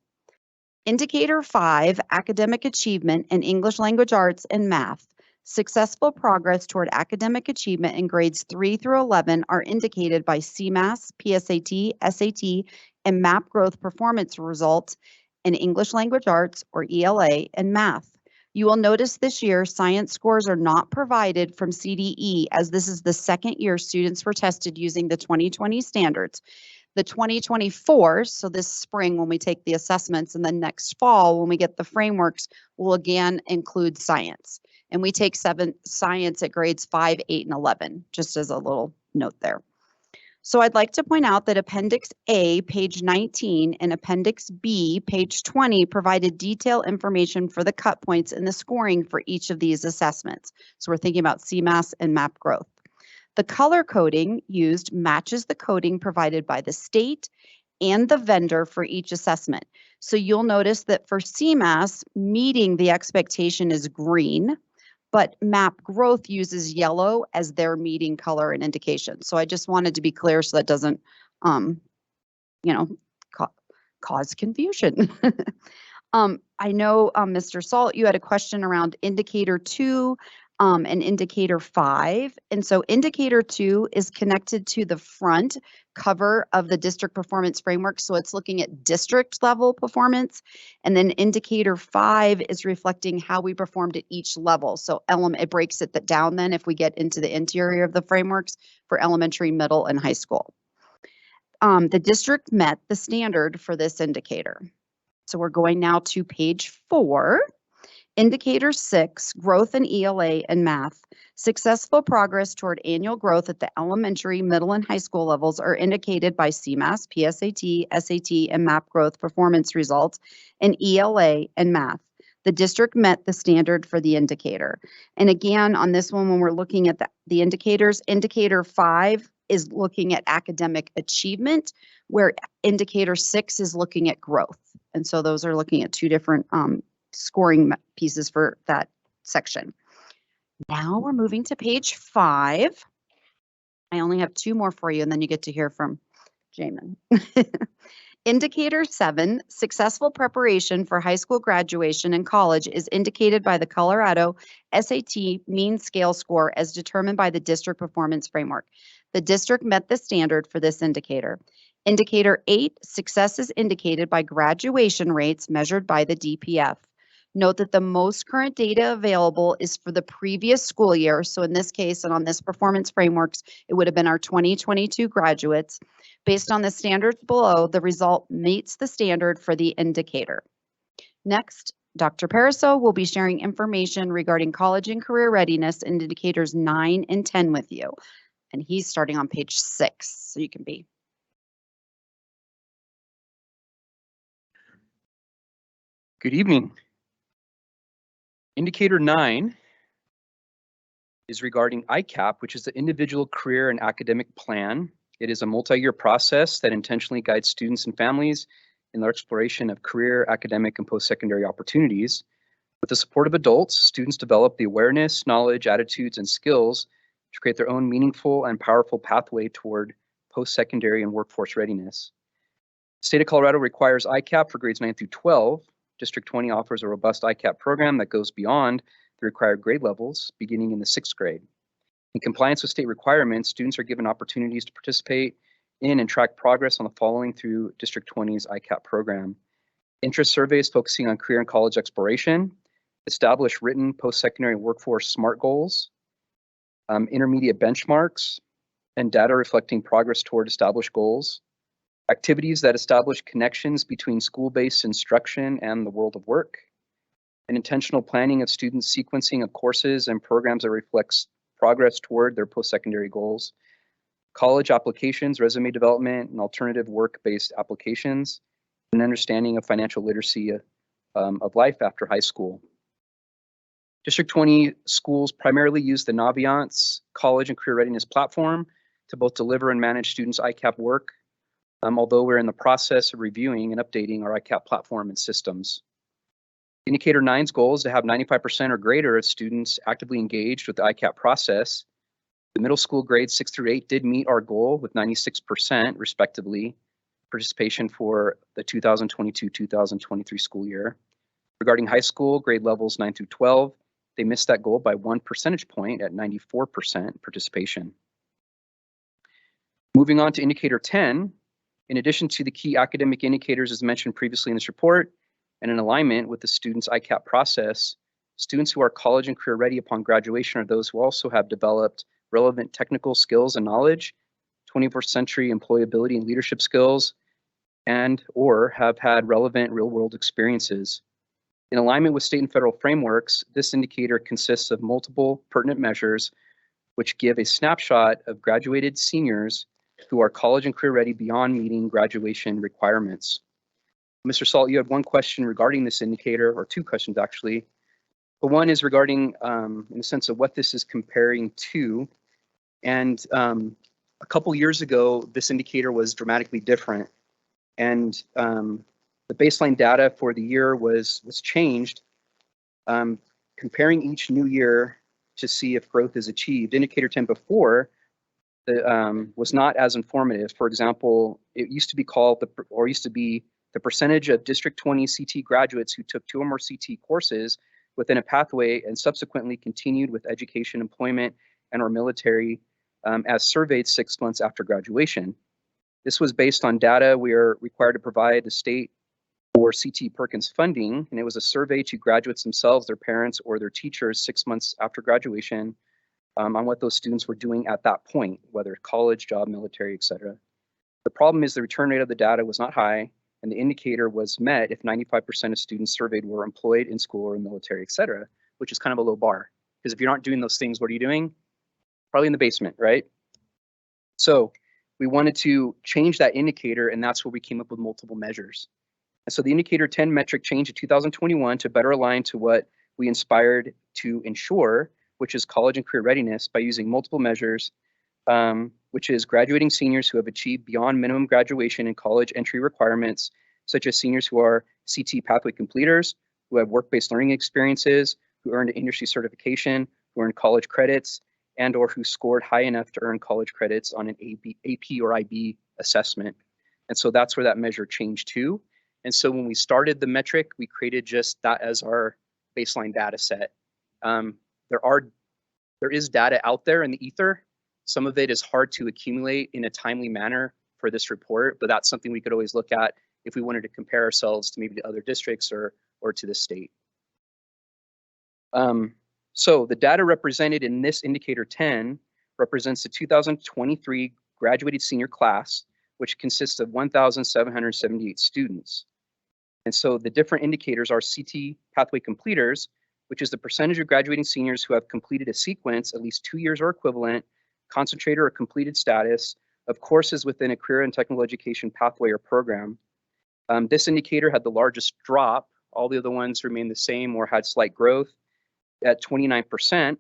Indicator 5, academic achievement in English language arts and math. Successful progress toward academic achievement in grades 3 through 11 are indicated by CMAS, PSAT, SAT, and MAP growth performance results in English language arts, or ELA, and math. You will notice this year science scores are not provided from CDE, as this is the second year students were tested using the 2020 standards. The 2024, so this spring when we take the assessments, and then next fall when we get the frameworks, will again include science. And we take science at grades 5, 8, and 11, just as a little note there. So I'd like to point out that Appendix A, page 19, and Appendix B, page 20, provided detailed information for the cut points and the scoring for each of these assessments. So we're thinking about CMAS and MAP growth. The color coding used matches the coding provided by the state and the vendor for each assessment. So you'll notice that for CMAS, meeting the expectation is green, but MAP growth uses yellow as their meeting color and indication. So I just wanted to be clear so that doesn't, cause confusion. I know, Mr. Salt, you had a question around indicator 2 and indicator 5. And so indicator 2 is connected to the front cover of the district performance framework. So it's looking at district level performance. And then indicator 5 is reflecting how we performed at each level. So it breaks it down then if we get into the interior of the frameworks for elementary, middle, and high school. The district met the standard for this indicator. So we're going now to page 4. Indicator 6, growth in ELA and math. Successful progress toward annual growth at the elementary, middle, and high school levels are indicated by CMAS, PSAT, SAT, and MAP growth performance results in ELA and math. The district met the standard for the indicator. And again, on this one, when we're looking at the indicators, indicator 5 is looking at academic achievement, where indicator 6 is looking at growth. And so those are looking at 2 different scoring pieces for that section. Now we're moving to page 5. I only have 2 more for you, and then you get to hear from Jamin. Indicator 7, successful preparation for high school graduation and college is indicated by the Colorado SAT mean scale score as determined by the district performance framework. The district met the standard for this indicator. Indicator 8, success is indicated by graduation rates measured by the DPF. Note that the most current data available is for the previous school year. So in this case, and on this performance frameworks, it would have been our 2022 graduates. Based on the standards below, the result meets the standard for the indicator. Next, Dr. Pariseau will be sharing information regarding college and career readiness in indicators 9 and 10 with you. And he's starting on page 6, so you can be. Good evening. Indicator 9 is regarding ICAP, which is the Individual Career and Academic Plan. It is a multi-year process that intentionally guides students and families in their exploration of career, academic, and post-secondary opportunities. With the support of adults, students develop the awareness, knowledge, attitudes, and skills to create their own meaningful and powerful pathway toward post-secondary and workforce readiness. The state of Colorado requires ICAP for grades 9 through 12. District 20 offers a robust ICAP program that goes beyond the required grade levels, beginning in the 6th grade. In compliance with state requirements, students are given opportunities to participate in and track progress on the following through District 20's ICAP program. Interest surveys focusing on career and college exploration, establish written post-secondary workforce SMART goals, intermediate benchmarks, and data reflecting progress toward established goals. Activities that establish connections between school-based instruction and the world of work. An intentional planning of students' sequencing of courses and programs that reflects progress toward their post-secondary goals. College applications, resume development, and alternative work-based applications. An understanding of financial literacy of life after high school. District 20 schools primarily use the Naviance College and Career Readiness platform to both deliver and manage students' ICAP work. Although we're in the process of reviewing and updating our ICAP platform and systems. Indicator 9's goal is to have 95% or greater of students actively engaged with the ICAP process. The middle school grades 6 through 8 did meet our goal with 96% respectively participation for the 2022-2023 school year. Regarding high school grade levels 9 through 12, they missed that goal by 1 percentage point at 94% participation. Moving on to indicator 10, in addition to the key academic indicators as mentioned previously in this report, and in alignment with the student's ICAP process, students who are college and career ready upon graduation are those who also have developed relevant technical skills and knowledge, 21st century employability and leadership skills, and or have had relevant real-world experiences. In alignment with state and federal frameworks, this indicator consists of multiple pertinent measures which give a snapshot of graduated seniors who are college and career ready beyond meeting graduation requirements. Mr. Salt, you had one question regarding this indicator, or 2 questions actually. But one is regarding, in the sense of what this is comparing to. And a couple years ago, this indicator was dramatically different. And the baseline data for the year was changed, comparing each new year to see if growth is achieved. Indicator 10 before was not as informative. For example, it used to be called used to be The percentage of District 20 CT graduates who took 2 or more CT courses within a pathway and subsequently continued with education, employment, and or military as surveyed 6 months after graduation. This was based on data we are required to provide the state for CT Perkins funding, and it was a survey to graduates themselves, their parents, or their teachers 6 months after graduation on what those students were doing at that point, whether college, job, military, etc. The problem is the return rate of the data was not high, and the indicator was met if 95% of students surveyed were employed in school or in military, etc., which is kind of a low bar. Because if you're not doing those things, what are you doing? Probably in the basement, right? So we wanted to change that indicator, and that's where we came up with multiple measures. And so the indicator 10 metric changed in 2021 to better align to what we inspired to ensure, which is college and career readiness, by using multiple measures, which is graduating seniors who have achieved beyond minimum graduation and college entry requirements, such as seniors who are CT pathway completers, who have work-based learning experiences, who earned an industry certification, who earned college credits, and or who scored high enough to earn college credits on an AP or IB assessment. And so that's where that measure changed to. And so when we started the metric, we created just that as our baseline data set. There is data out there in the ether. Some of it is hard to accumulate in a timely manner for this report, but that's something we could always look at if we wanted to compare ourselves to maybe to other districts or to the state. So the data represented in this indicator 10 represents the 2023 graduated senior class, which consists of 1,778 students. And so the different indicators are CT pathway completers, which is the percentage of graduating seniors who have completed a sequence, at least 2 years or equivalent, concentrated or completed status of courses within a career and technical education pathway or program. This indicator had the largest drop. All the other ones remained the same or had slight growth at 29%.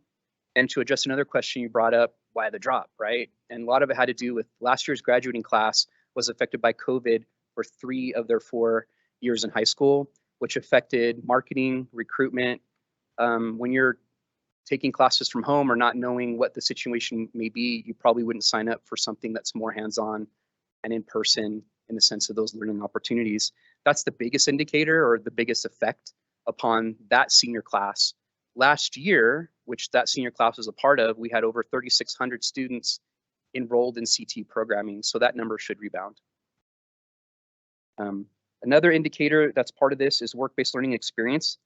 And to address another question you brought up, why the drop, right? And a lot of it had to do with last year's graduating class was affected by COVID for 3 of their 4 years in high school, which affected marketing, recruitment. When you're taking classes from home or not knowing what the situation may be, you probably wouldn't sign up for something that's more hands-on and in person in the sense of those learning opportunities. That's the biggest indicator or the biggest effect upon that senior class. Last year, which that senior class was a part of, we had over 3,600 students enrolled in CT programming, so that number should rebound. Another indicator that's part of this is work-based learning experience,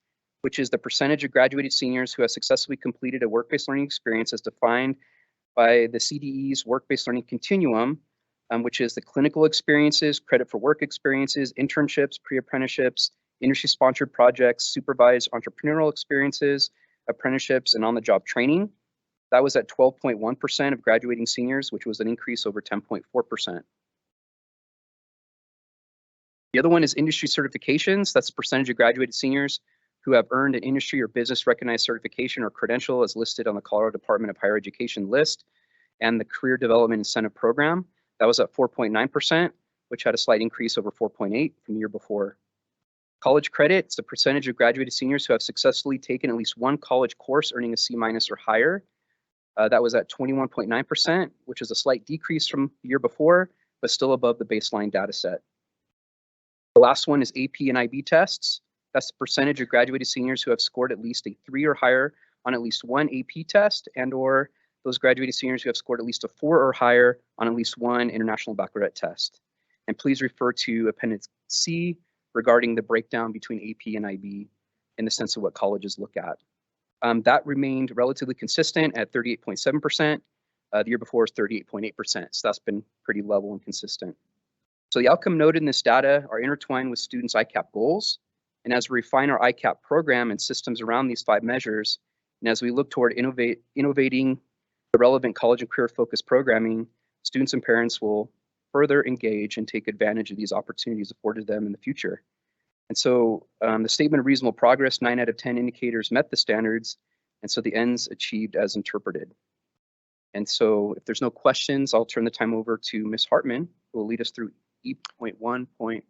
which is the percentage of graduated seniors who have successfully completed a work-based learning experience as defined by the CDE's work-based learning continuum, which is the clinical experiences, credit for work experiences, internships, pre-apprenticeships, industry-sponsored projects, supervised entrepreneurial experiences, apprenticeships, and on-the-job training. That was at 12.1% of graduating seniors, which was an increase over 10.4%. The other one is industry certifications. That's the percentage of graduated seniors who have earned an industry or business recognized certification or credential as listed on the Colorado Department of Higher Education list and the Career Development Incentive Program. That was at 4.9%, which had a slight increase over 4.8 from the year before. College credit, it's the percentage of graduated seniors who have successfully taken at least one college course earning a C- or higher. That was at 21.9%, which is a slight decrease from the year before, but still above the baseline data set. The last one is AP and IB tests. That's the percentage of graduated seniors who have scored at least a 3 or higher on at least one AP test, and or those graduated seniors who have scored at least a 4 or higher on at least one international baccalaureate test. And please refer to Appendix C regarding the breakdown between AP and IB in the sense of what colleges look at. That remained relatively consistent at 38.7%. The year before was 38.8%. So that's been pretty level and consistent. So the outcome noted in this data are intertwined with students' ICAP goals. And as we refine our ICAP program and systems around these 5 measures, and as we look toward innovating the relevant college and career focused programming, students and parents will further engage and take advantage of these opportunities afforded them in the future. And so the statement of reasonable progress, 9 out of 10 indicators met the standards, and so the ends achieved as interpreted. And so if there's no questions, I'll turn the time over to Ms. Hartman, who will lead us through E.1.1.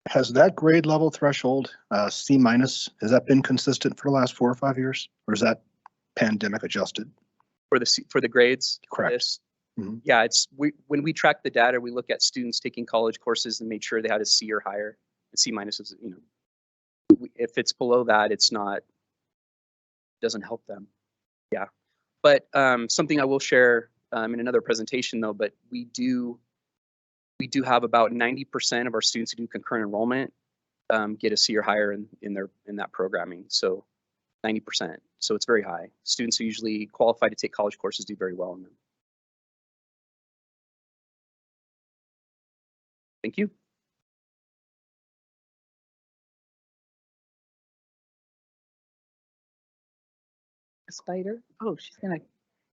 Has that grade level threshold, C-, has that been consistent for the last 4 or 5 years? Or is that pandemic adjusted? For the grades? Correct. This, Mhm. Yeah, when we track the data, we look at students taking college courses and made sure they had a C or higher. And C minus is, if it's below that, it's not, doesn't help them. Yeah. But something I will share in another presentation though, but we do have about 90% of our students who do concurrent enrollment get a C or higher in that programming. So 90%. So it's very high. Students who usually qualify to take college courses do very well in them. Thank you. A spider? Oh, she's gonna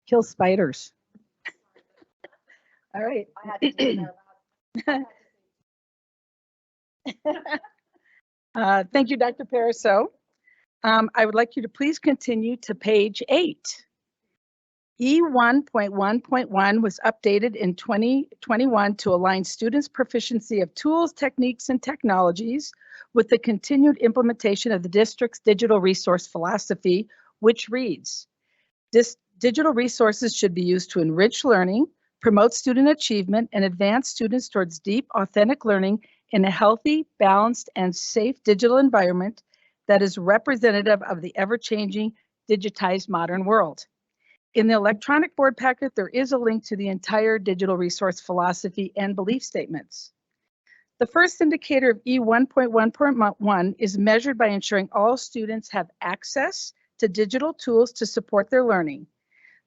kill spiders. All right. Thank you, Dr. Pariseau. I would like you to please continue to page 8. E1.1.1 was updated in 2021 to align students' proficiency of tools, techniques, and technologies with the continued implementation of the district's digital resource philosophy, which reads, digital resources should be used to enrich learning, promote student achievement, and advance students towards deep, authentic learning in a healthy, balanced, and safe digital environment that is representative of the ever-changing, digitized modern world. In the electronic board packet, there is a link to the entire digital resource philosophy and belief statements. The first indicator of E1.1.1 is measured by ensuring all students have access to digital tools to support their learning.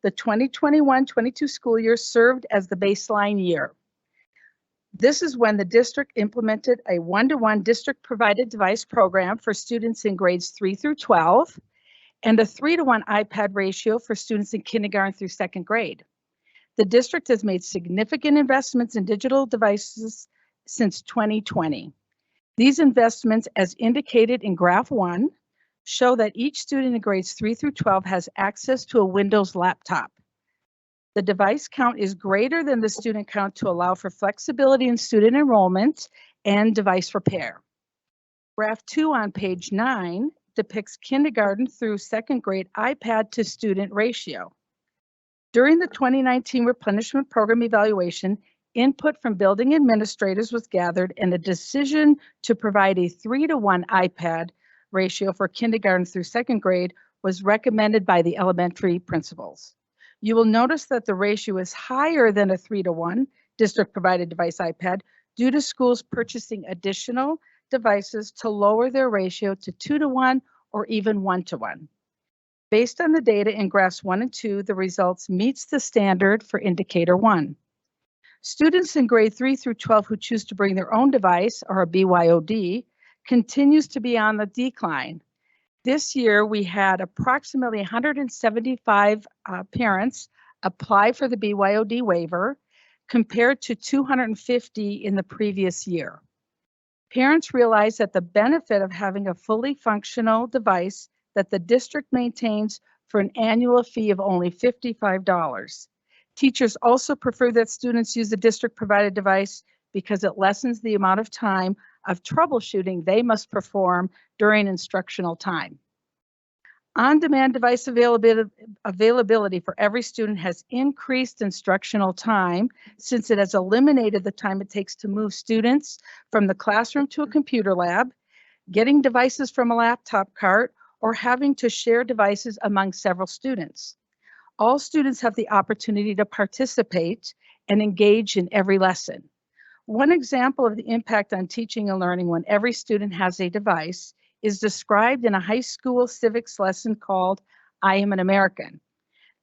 The 2021-22 school year served as the baseline year. This is when the district implemented a one-to-one district provided device program for students in grades 3 through 12 and a 3-to-1 iPad ratio for students in kindergarten through 2nd grade. The district has made significant investments in digital devices since 2020. These investments, as indicated in graph 1, show that each student in grades 3 through 12 has access to a Windows laptop. The device count is greater than the student count to allow for flexibility in student enrollment and device repair. Graph 2 on page 9 depicts kindergarten through 2nd grade iPad to student ratio. During the 2019 replenishment program evaluation, input from building administrators was gathered and a decision to provide a 3-to-1 iPad ratio for kindergarten through 2nd grade was recommended by the elementary principals. You will notice that the ratio is higher than a 3-to-1 district provided device iPad due to schools purchasing additional devices to lower their ratio to 2-to-1 or even 1-to-1. Based on the data in graphs 1 and 2, the results meets the standard for indicator 1. Students in grade 3 through 12 who choose to bring their own device, or a BYOD, continues to be on the decline. This year, we had approximately 175 parents apply for the BYOD waiver, compared to 250 in the previous year. Parents realize that the benefit of having a fully functional device that the district maintains for an annual fee of only $55. Teachers also prefer that students use the district provided device because it lessens the amount of time of troubleshooting they must perform during instructional time. On-demand device availability for every student has increased instructional time since it has eliminated the time it takes to move students from the classroom to a computer lab, getting devices from a laptop cart, or having to share devices among several students. All students have the opportunity to participate and engage in every lesson. One example of the impact on teaching and learning when every student has a device is described in a high school civics lesson called I Am an American.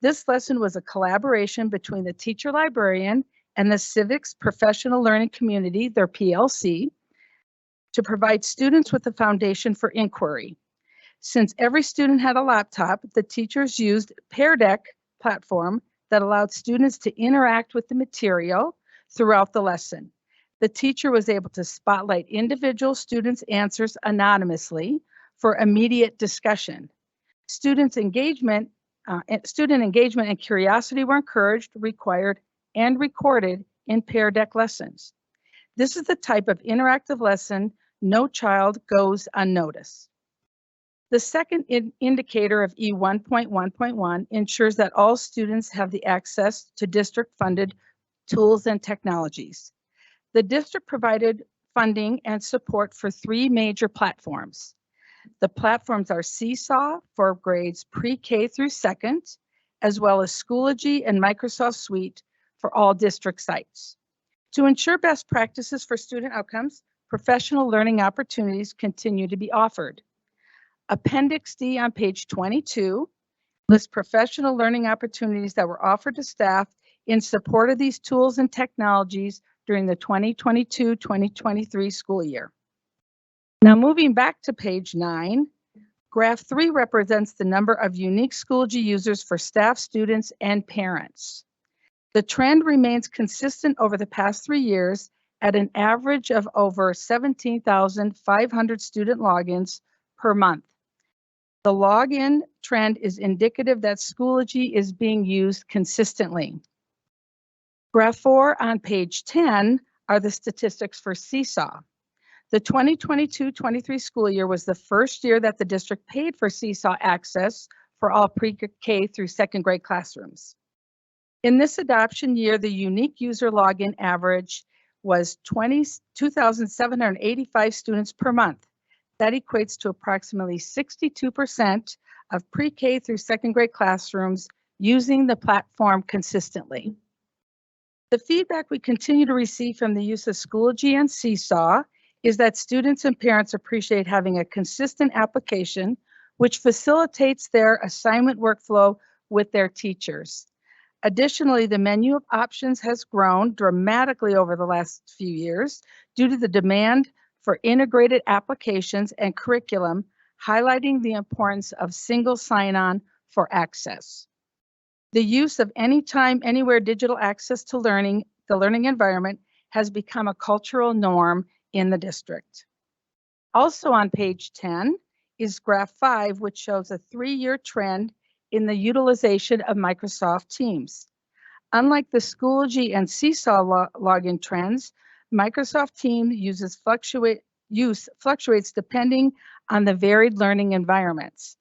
This lesson was a collaboration between the teacher librarian and the civics professional learning community, their PLC, to provide students with a foundation for inquiry. Since every student had a laptop, the teachers used Pear Deck platform that allowed students to interact with the material throughout the lesson. The teacher was able to spotlight individual students' answers anonymously for immediate discussion. Student engagement and curiosity were encouraged, required, and recorded in Pear Deck lessons. This is the type of interactive lesson no child goes unnoticed. The second indicator of E 1.1.1 ensures that all students have the access to district-funded tools and technologies. The district provided funding and support for 3 major platforms. The platforms are Seesaw for grades pre-K through 2nd, as well as Schoology and Microsoft Suite for all district sites. To ensure best practices for student outcomes, professional learning opportunities continue to be offered. Appendix D on page 22 lists professional learning opportunities that were offered to staff in support of these tools and technologies during the 2022-2023 school year. Now moving back to page 9, graph 3 represents the number of unique Schoology users for staff, students, and parents. The trend remains consistent over the past 3 years at an average of over 17,500 student logins per month. The login trend is indicative that Schoology is being used consistently. Graph 4 on page 10 are the statistics for Seesaw. The 2022-23 school year was the first year that the district paid for Seesaw access for all pre-K through 2nd grade classrooms. In this adoption year, the unique user login average was 2,785 students per month. That equates to approximately 62% of pre-K through 2nd grade classrooms using the platform consistently. The feedback we continue to receive from the use of Schoology and Seesaw is that students and parents appreciate having a consistent application which facilitates their assignment workflow with their teachers. Additionally, the menu of options has grown dramatically over the last few years due to the demand for integrated applications and curriculum, highlighting the importance of single sign-on for access. The use of anytime, anywhere digital access to learning, the learning environment, has become a cultural norm in the district. Also on page 10 is graph 5, which shows a 3-year trend in the utilization of Microsoft Teams. Unlike the Schoology and Seesaw login trends, Microsoft Teams fluctuates depending on the varied learning environments.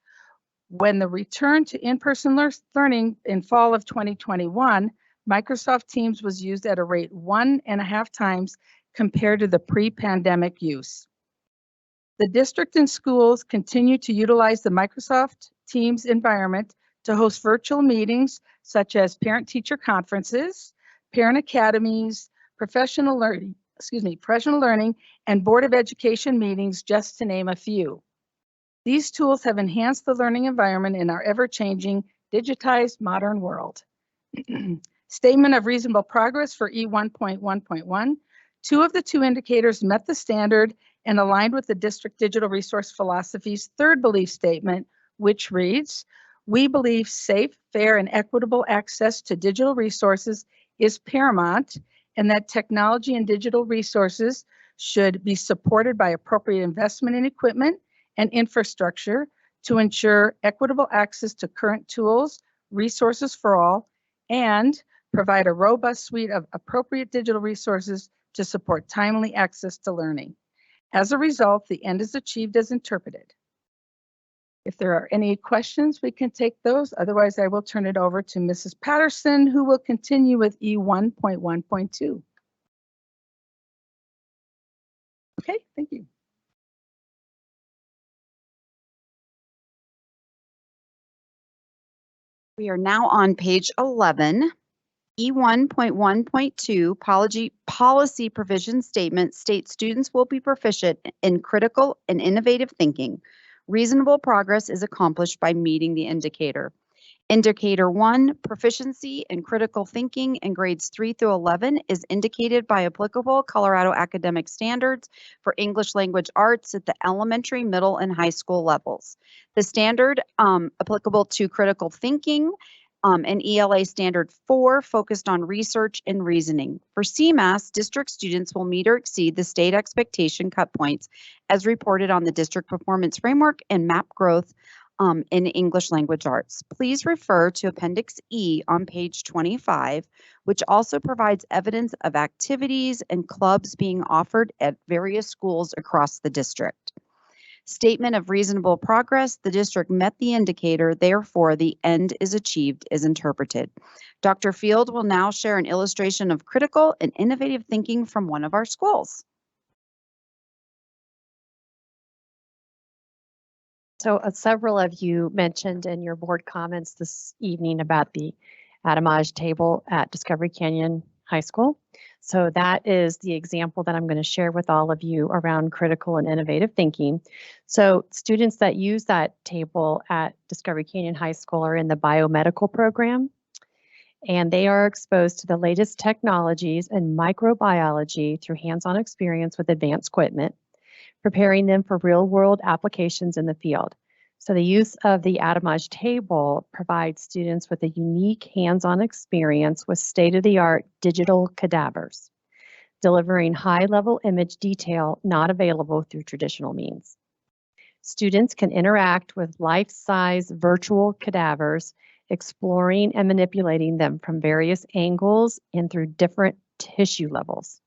When the return to in-person learning in fall of 2021, Microsoft Teams was used at a rate 1.5 times compared to the pre-pandemic use. The district and schools continue to utilize the Microsoft Teams environment to host virtual meetings such as parent-teacher conferences, parent academies, professional learning, and Board of Education meetings, just to name a few. These tools have enhanced the learning environment in our ever-changing, digitized modern world. Statement of reasonable progress for E1.1.1. 2 of the 2 indicators met the standard and aligned with the district digital resource philosophy's 3rd belief statement, which reads, "We believe safe, fair, and equitable access to digital resources is paramount, and that technology and digital resources should be supported by appropriate investment in equipment and infrastructure to ensure equitable access to current tools, resources for all, and provide a robust suite of appropriate digital resources to support timely access to learning. As a result, the end is achieved as interpreted." If there are any questions, we can take those. Otherwise, I will turn it over to Mrs. Patterson, who will continue with E1.1.2. Okay, thank you. We are now on page 11. E1.1.2 policy provision statement states students will be proficient in critical and innovative thinking. Reasonable progress is accomplished by meeting the indicator. Indicator 1, proficiency in critical thinking in grades 3 through 11 is indicated by applicable Colorado academic standards for English language arts at the elementary, middle, and high school levels. The standard applicable to critical thinking and ELA Standard 4 focused on research and reasoning. For CMAS, district students will meet or exceed the state expectation cut points as reported on the District Performance Framework and MAP growth in English language arts. Please refer to Appendix E on page 25, which also provides evidence of activities and clubs being offered at various schools across the district. Statement of reasonable progress, the district met the indicator, therefore the end is achieved is interpreted. Dr. Field will now share an illustration of critical and innovative thinking from one of our schools. So several of you mentioned in your board comments this evening about the atomage table at Discovery Canyon High School. So that is the example that I'm going to share with all of you around critical and innovative thinking. So students that use that table at Discovery Canyon High School are in the biomedical program, and they are exposed to the latest technologies in microbiology through hands-on experience with advanced equipment, preparing them for real-world applications in the field. So the use of the atomage table provides students with a unique hands-on experience with state-of-the-art digital cadavers, delivering high-level image detail not available through traditional means. Students can interact with life-size virtual cadavers, exploring and manipulating them from various angles and through different tissue levels.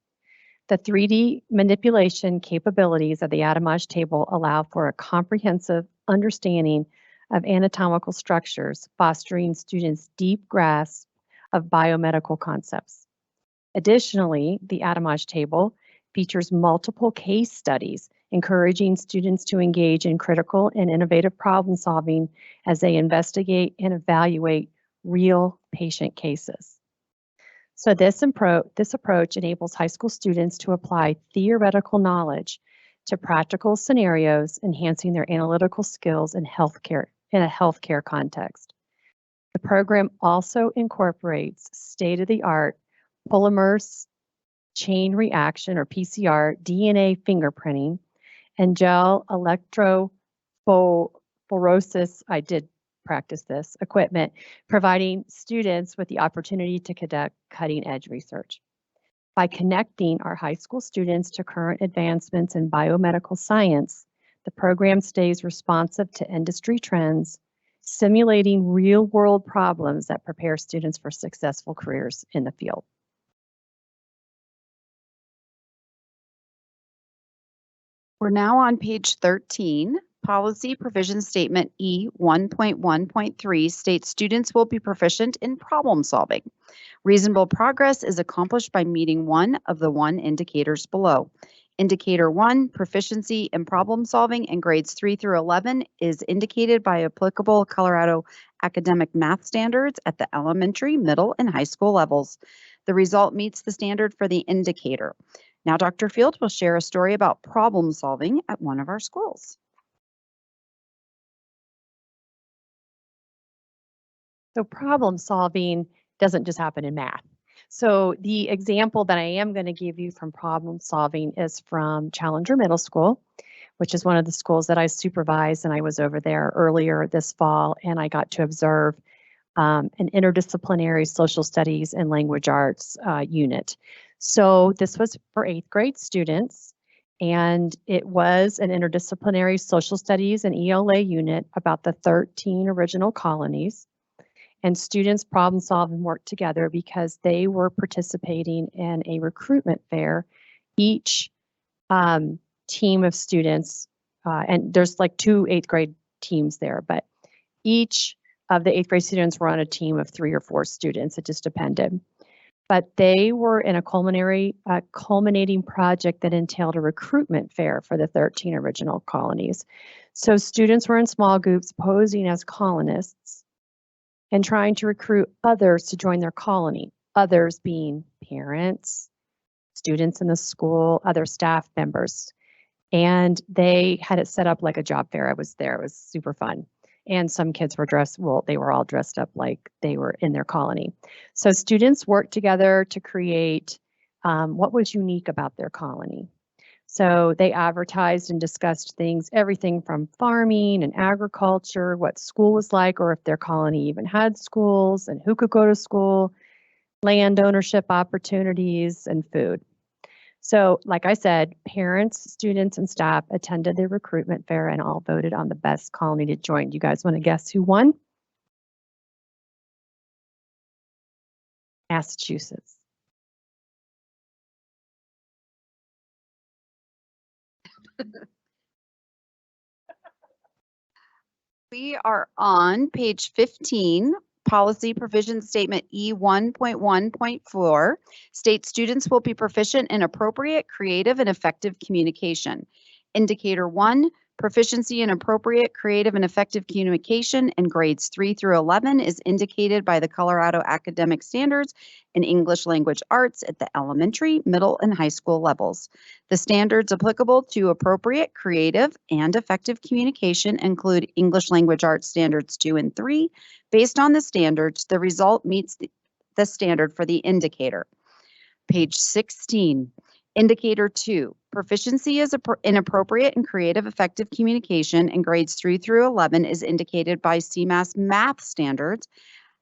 The 3D manipulation capabilities of the atomage table allow for a comprehensive understanding of anatomical structures, fostering students' deep grasp of biomedical concepts. Additionally, the atomage table features multiple case studies, encouraging students to engage in critical and innovative problem solving as they investigate and evaluate real patient cases. So this approach enables high school students to apply theoretical knowledge to practical scenarios, enhancing their analytical skills in a healthcare context. The program also incorporates state-of-the-art polymers chain reaction, or PCR, DNA fingerprinting, and gel electrophoresis, I did practice this, equipment, providing students with the opportunity to conduct cutting-edge research. By connecting our high school students to current advancements in biomedical science, the program stays responsive to industry trends, simulating real-world problems that prepare students for successful careers in the field. We're now on page 13. Policy Provision Statement E 1.1.3 states students will be proficient in problem solving. Reasonable progress is accomplished by meeting one of the indicators below. Indicator 1, proficiency in problem solving in grades 3 through 11, is indicated by applicable Colorado academic math standards at the elementary, middle, and high school levels. The result meets the standard for the indicator. Now, Dr. Field will share a story about problem solving at one of our schools. So problem solving doesn't just happen in math. So the example that I am going to give you from problem solving is from Challenger Middle School, which is one of the schools that I supervise, and I was over there earlier this fall, and I got to observe an interdisciplinary social studies and language arts unit. So this was for 8th grade students, and it was an interdisciplinary social studies and ELA unit about the 13 original colonies. And students problem solved and worked together because they were participating in a recruitment fair. Each team of students, and there's like 2 8th grade teams there, but each of the 8th grade students were on a team of 3 or 4 students. It just depended. But they were in a culminating project that entailed a recruitment fair for the 13 original colonies. So students were in small groups posing as colonists and trying to recruit others to join their colony, others being parents, students in the school, other staff members. And they had it set up like a job fair. I was there. It was super fun. And some kids were dressed, well, they were all dressed up like they were in their colony. So students worked together to create what was unique about their colony. So they advertised and discussed things, everything from farming and agriculture, what school was like, or if their colony even had schools, and who could go to school, land ownership opportunities, and food. So like I said, parents, students, and staff attended the recruitment fair and all voted on the best colony to join. You guys want to guess who won? Massachusetts. We are on page 15, policy provision statement E1.1.4. State students will be proficient in appropriate, creative, and effective communication. Indicator 1, proficiency in appropriate, creative, and effective communication in grades 3 through 11 is indicated by the Colorado Academic Standards in English Language Arts at the elementary, middle, and high school levels. The standards applicable to appropriate, creative, and effective communication include English Language Arts Standards 2 and 3. Based on the standards, the result meets the standard for the indicator. Page 16. Indicator 2, proficiency in appropriate and creative effective communication in grades 3 through 11 is indicated by CMAS math standards,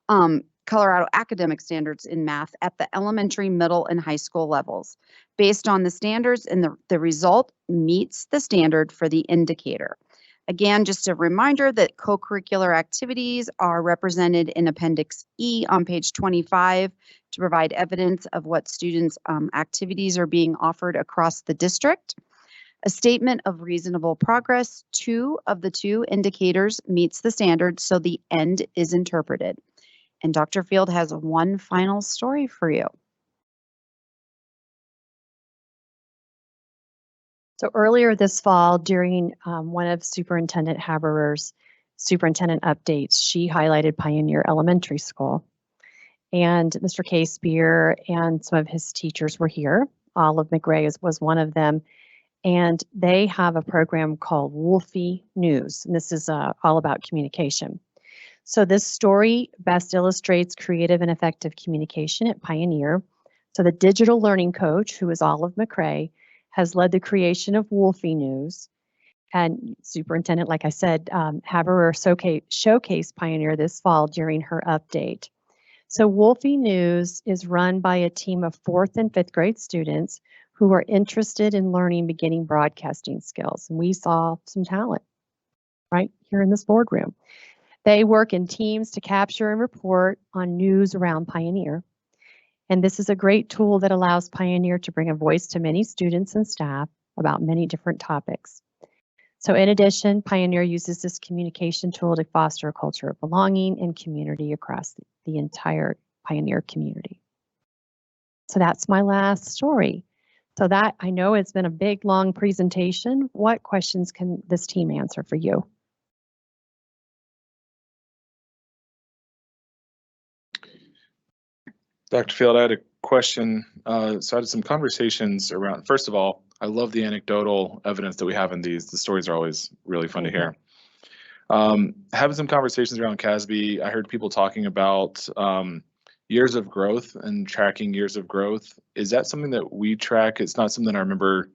Colorado academic standards in math at the elementary, middle, and high school levels. Based on the standards and the result meets the standard for the indicator. Again, just a reminder that co-curricular activities are represented in Appendix E on page 25 to provide evidence of what students' activities are being offered across the district. A statement of reasonable progress, 2 of the 2 indicators meets the standard, so the end is interpreted. And Dr. Field has one final story for you. So earlier this fall, during one of Superintendent Haberer's superintendent updates, she highlighted Pioneer Elementary School. And Mr. K. Spear and some of his teachers were here. Olive McRae was one of them. And they have a program called Wolfie News. And this is all about communication. So this story best illustrates creative and effective communication at Pioneer. So the digital learning coach, who is Olive McRae, has led the creation of Wolfie News. And Superintendent, like I said, Haberer showcased Pioneer this fall during her update. So Wolfie News is run by a team of 4th and 5th grade students who are interested in learning beginning broadcasting skills. And we saw some talent right here in this boardroom. They work in teams to capture and report on news around Pioneer. And this is a great tool that allows Pioneer to bring a voice to many students and staff about many different topics. So in addition, Pioneer uses this communication tool to foster a culture of belonging and community across the entire Pioneer community. So that's my last story. So that, I know it's been a big, long presentation. What questions can this team answer for you? Dr. Field, I had a question. So I had some conversations around, first of all, I love the anecdotal evidence that we have in these. The stories are always really fun to hear. Having some conversations around CASB, I heard people talking about years of growth and tracking years of growth. Is that something that we track? It's not something I remember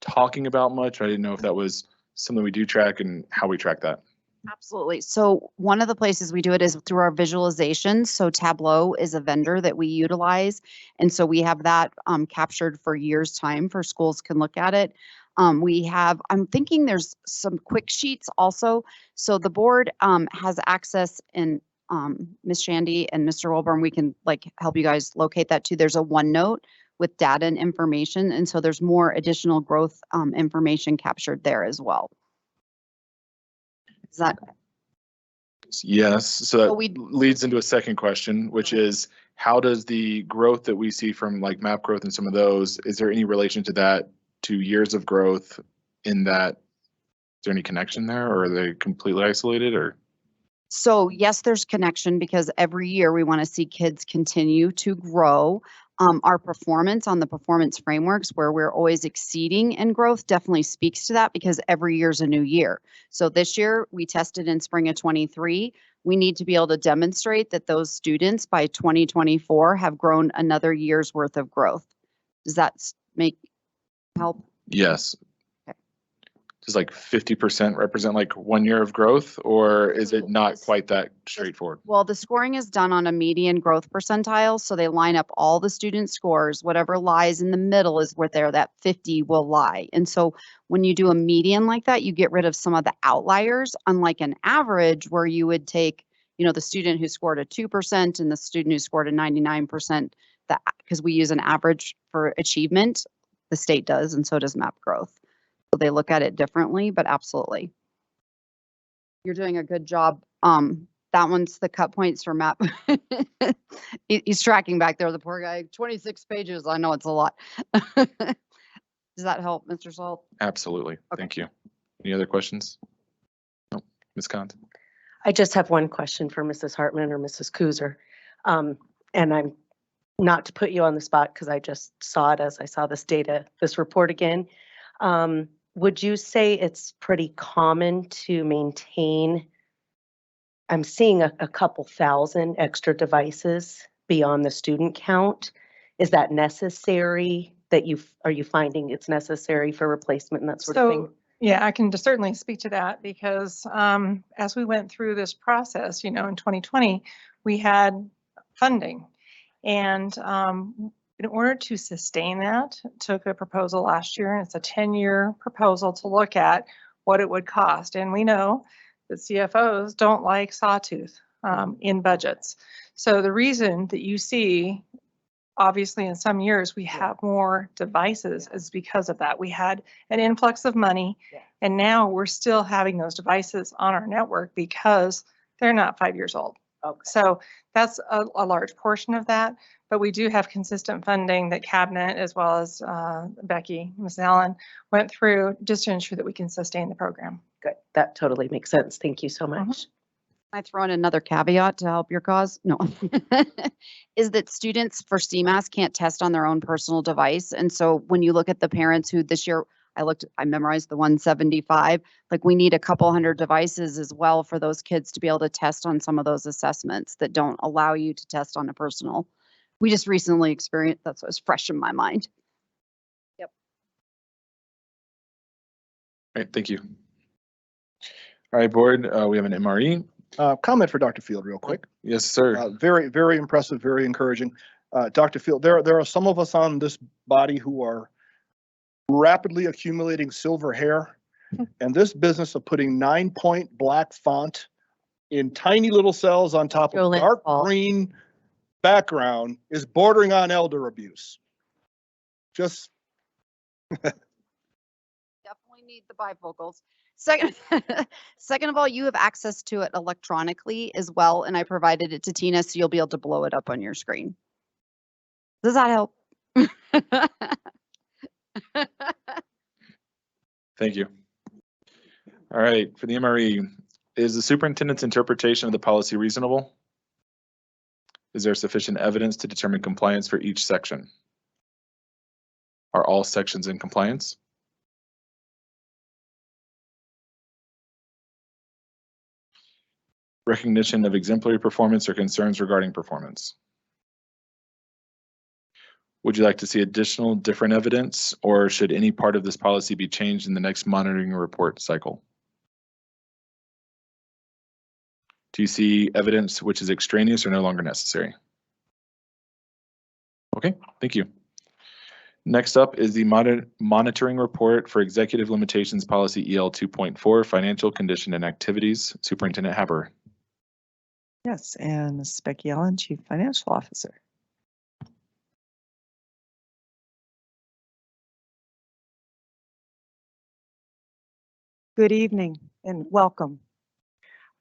talking about much. I didn't know if that was something we do track and how we track that. Absolutely. So one of the places we do it is through our visualizations. So Tableau is a vendor that we utilize. And so we have that captured for years' time for schools can look at it. I'm thinking there's some quick sheets also. So the board has access, and Ms. Shandy and Mr. Wilburn, we can help you guys locate that too. There's a OneNote with data and information. And so there's more additional growth information captured there as well. Is that? Yes, so that leads into a second question, which is how does the growth that we see from like map growth and some of those, is there any relation to that, to years of growth in that? Is there any connection there, or are they completely isolated, or? So yes, there's connection because every year we want to see kids continue to grow. Our performance on the performance frameworks where we're always exceeding in growth definitely speaks to that because every year is a new year. So this year we tested in spring of 23. We need to be able to demonstrate that those students by 2024 have grown another year's worth of growth. Does that help? Yes. Okay. Does like 50% represent like 1 year of growth, or is it not quite that straightforward? Well, the scoring is done on a median growth percentile. So they line up all the student scores. Whatever lies in the middle is where that 50 will lie. And so when you do a median like that, you get rid of some of the outliers, unlike an average where you would take, the student who scored a 2% and the student who scored a 99%, because we use an average for achievement, the state does, and so does map growth. So they look at it differently, but absolutely. You're doing a good job. That one's the cut points for map. He's tracking back there, the poor guy. 26 pages. I know it's a lot. Does that help, Mr. Salt? Absolutely. Okay. Thank you. Any other questions? No. Ms. Kant? I just have one question for Mrs. Hartman or Mrs. Kuzer. And I'm not to put you on the spot because I just saw it as I saw this report again. Would you say it's pretty common to maintain, I'm seeing a couple thousand extra devices beyond the student count. Is that necessary are you finding it's necessary for replacement and that sort of thing? So, yeah, I can just certainly speak to that because as we went through this process, in 2020, we had funding. And in order to sustain that, took a proposal last year, and it's a 10-year proposal to look at what it would cost. And we know that CFOs don't like sawtooth in budgets. So the reason that you see, obviously in some years, we have more devices is because of that. We had an influx of money, and now we're still having those devices on our network because they're not 5 years old. Okay. So that's a large portion of that, but we do have consistent funding that Cabinet, as well as Becky, Ms. Allen, went through just to ensure that we can sustain the program. Good. That totally makes sense. Thank you so much. Can I throw in another caveat to help your cause? No. Is that students for CMAS can't test on their own personal device. And so when you look at the parents who this year, I memorized the 175, like we need a couple hundred devices as well for those kids to be able to test on some of those assessments that don't allow you to test on a personal. We just recently experienced, that's what's fresh in my mind. Yep. All right, thank you. All right, board, we have an MRE. Comment for Dr. Field real quick. Yes, sir. Very, very impressive, very encouraging. Dr. Field, there are some of us on this body who are rapidly accumulating silver hair. And this business of putting 9-point black font in tiny little cells on top of dark green background is bordering on elder abuse. Just Definitely need the bifocals. Second of all, you have access to it electronically as well, and I provided it to Tina, so you'll be able to blow it up on your screen. Does that help? Thank you. All right, for the MRE, is the superintendent's interpretation of the policy reasonable? Is there sufficient evidence to determine compliance for each section? Are all sections in compliance? Recognition of exemplary performance or concerns regarding performance? Would you like to see additional different evidence, or should any part of this policy be changed in the next monitoring report cycle? Do you see evidence which is extraneous or no longer necessary? Okay, thank you. Next up is the monitoring report for executive limitations policy EL 2.4, financial condition and activities. Superintendent Haber. Yes, and Ms. Becky Allen, Chief Financial Officer. Good evening and welcome.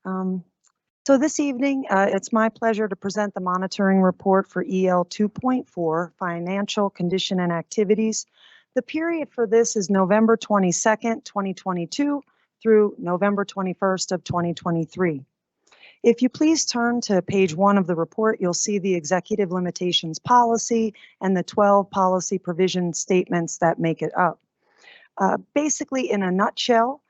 So this evening, it's my pleasure to present the monitoring report for EL 2.4, Financial Condition and Activities. The period for this is November 22nd, 2022 through November 21st of 2023. If you please turn to page 1 of the report, you'll see the executive limitations policy and the 12 policy provision statements that make it up. Basically, in a nutshell,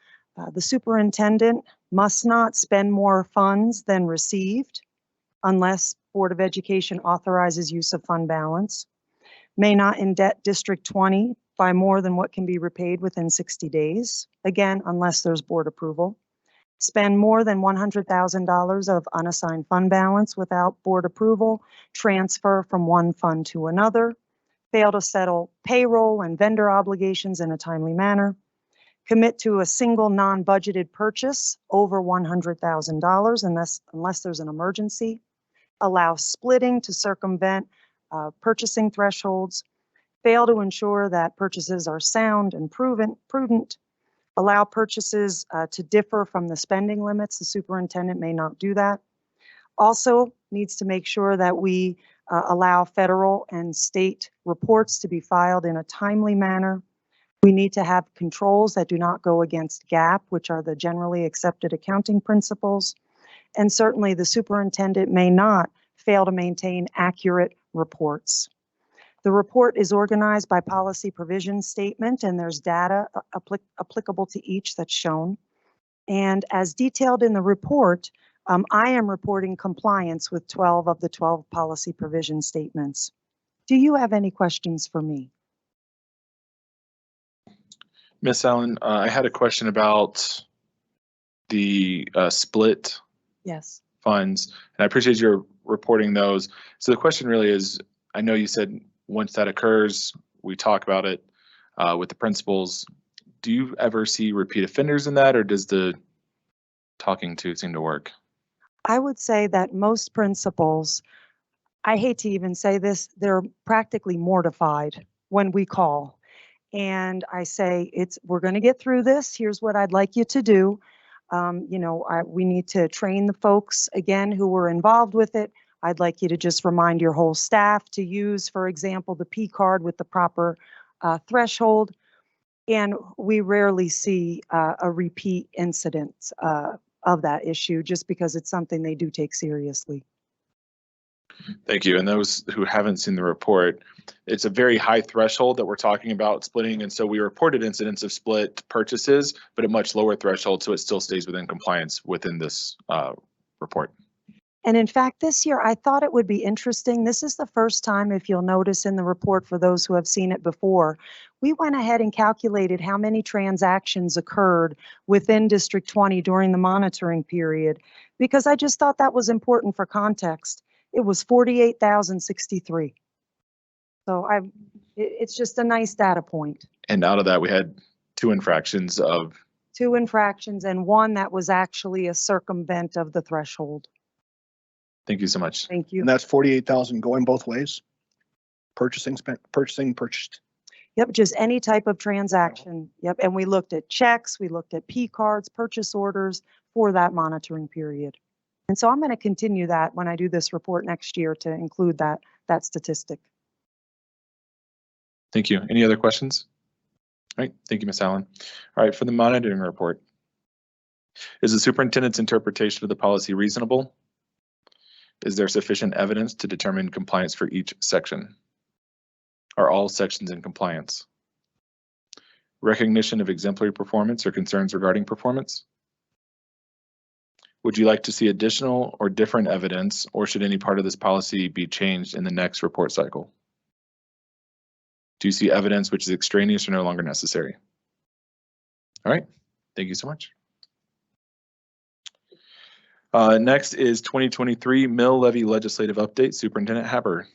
the superintendent must not spend more funds than received unless Board of Education authorizes use of fund balance, may not indebt District 20 by more than what can be repaid within 60 days, again, unless there's board approval, spend more than $100,000 of unassigned fund balance without board approval, transfer from one fund to another, fail to settle payroll and vendor obligations in a timely manner, commit to a single non-budgeted purchase over $100,000 unless there's an emergency, allow splitting to circumvent purchasing thresholds, fail to ensure that purchases are sound and prudent, allow purchases to differ from the spending limits. The superintendent may not do that. Also needs to make sure that we allow federal and state reports to be filed in a timely manner. We need to have controls that do not go against GAAP, which are the generally accepted accounting principles. And certainly the superintendent may not fail to maintain accurate reports. The report is organized by policy provision statement, and there's data applicable to each that's shown. And as detailed in the report, I am reporting compliance with 12 of the 12 policy provision statements. Do you have any questions for me? Miss Allen, I had a question about the split Yes. funds, and I appreciate your reporting those. So the question really is, I know you said once that occurs, we talk about it with the principals. Do you ever see repeat offenders in that, or does the talking to seem to work? I would say that most principals, I hate to even say this, they're practically mortified when we call. And I say, we're going to get through this. Here's what I'd like you to do. We need to train the folks again who were involved with it. I'd like you to just remind your whole staff to use, for example, the P card with the proper threshold. And we rarely see a repeat incident of that issue, just because it's something they do take seriously. Thank you. And those who haven't seen the report, it's a very high threshold that we're talking about splitting. And so we reported incidents of split purchases, but a much lower threshold, so it still stays within compliance within this report. And in fact, this year, I thought it would be interesting. This is the first time, if you'll notice in the report for those who have seen it before, we went ahead and calculated how many transactions occurred within District 20 during the monitoring period, because I just thought that was important for context. It was 48,063. So it's just a nice data point. And out of that, we had 2 infractions of 2 infractions and 1 that was actually a circumvent of the threshold. Thank you so much. Thank you. And that's 48,000 going both ways? Purchased? Yep, just any type of transaction. Yep, and we looked at checks, we looked at P cards, purchase orders for that monitoring period. And so I'm going to continue that when I do this report next year to include that statistic. Thank you. Any other questions? All right, thank you, Ms. Allen. All right, for the monitoring report. Is the superintendent's interpretation of the policy reasonable? Is there sufficient evidence to determine compliance for each section? Are all sections in compliance? Recognition of exemplary performance or concerns regarding performance? Would you like to see additional or different evidence, or should any part of this policy be changed in the next report cycle? Do you see evidence which is extraneous or no longer necessary? All right, thank you so much. Next is 2023 mill levy legislative update. Superintendent Haber.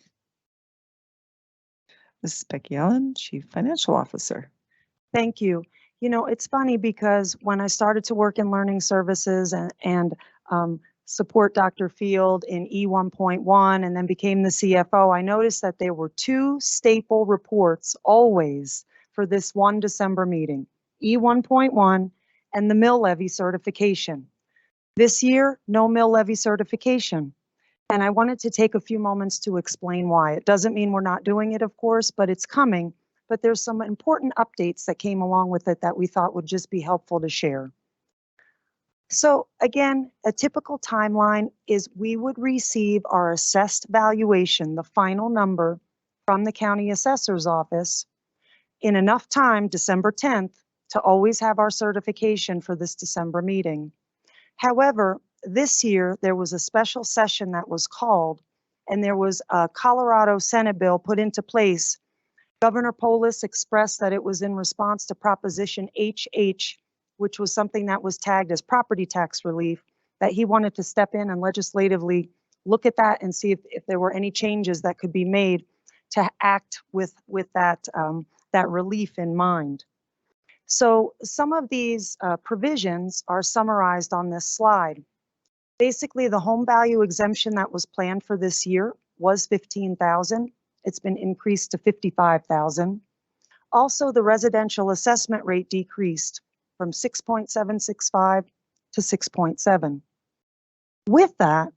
Mrs. Becky Allen, Chief Financial Officer. Thank you. You know, it's funny because when I started to work in learning services and support Dr. Field in E1.1 and then became the CFO, I noticed that there were 2 staple reports always for this one December meeting, E1.1 and the mill levy certification. This year, no mill levy certification. And I wanted to take a few moments to explain why. It doesn't mean we're not doing it, of course, but it's coming. But there's some important updates that came along with it that we thought would just be helpful to share. So again, a typical timeline is we would receive our assessed valuation, the final number, from the county assessor's office in enough time, December 10th, to always have our certification for this December meeting. However, this year there was a special session that was called, and there was a Colorado Senate bill put into place. Governor Polis expressed that it was in response to Proposition HH, which was something that was tagged as property tax relief, that he wanted to step in and legislatively look at that and see if there were any changes that could be made to act with that relief in mind. So some of these provisions are summarized on this slide. Basically, the home value exemption that was planned for this year was $15,000. It's been increased to $55,000. Also, the residential assessment rate decreased from 6.765 to 6.7. With that,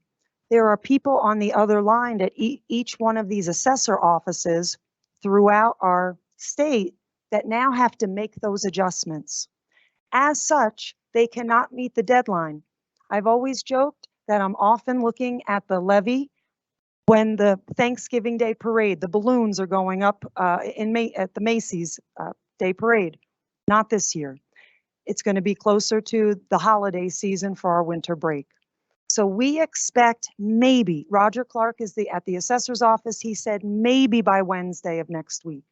there are people on the other line at each one of these assessor offices throughout our state that now have to make those adjustments. As such, they cannot meet the deadline. I've always joked that I'm often looking at the levy when the Thanksgiving Day parade, the balloons are going up at the Macy's Day Parade. Not this year. It's going to be closer to the holiday season for our winter break. So we expect maybe, Roger Clark is at the assessor's office, he said maybe by Wednesday of next week.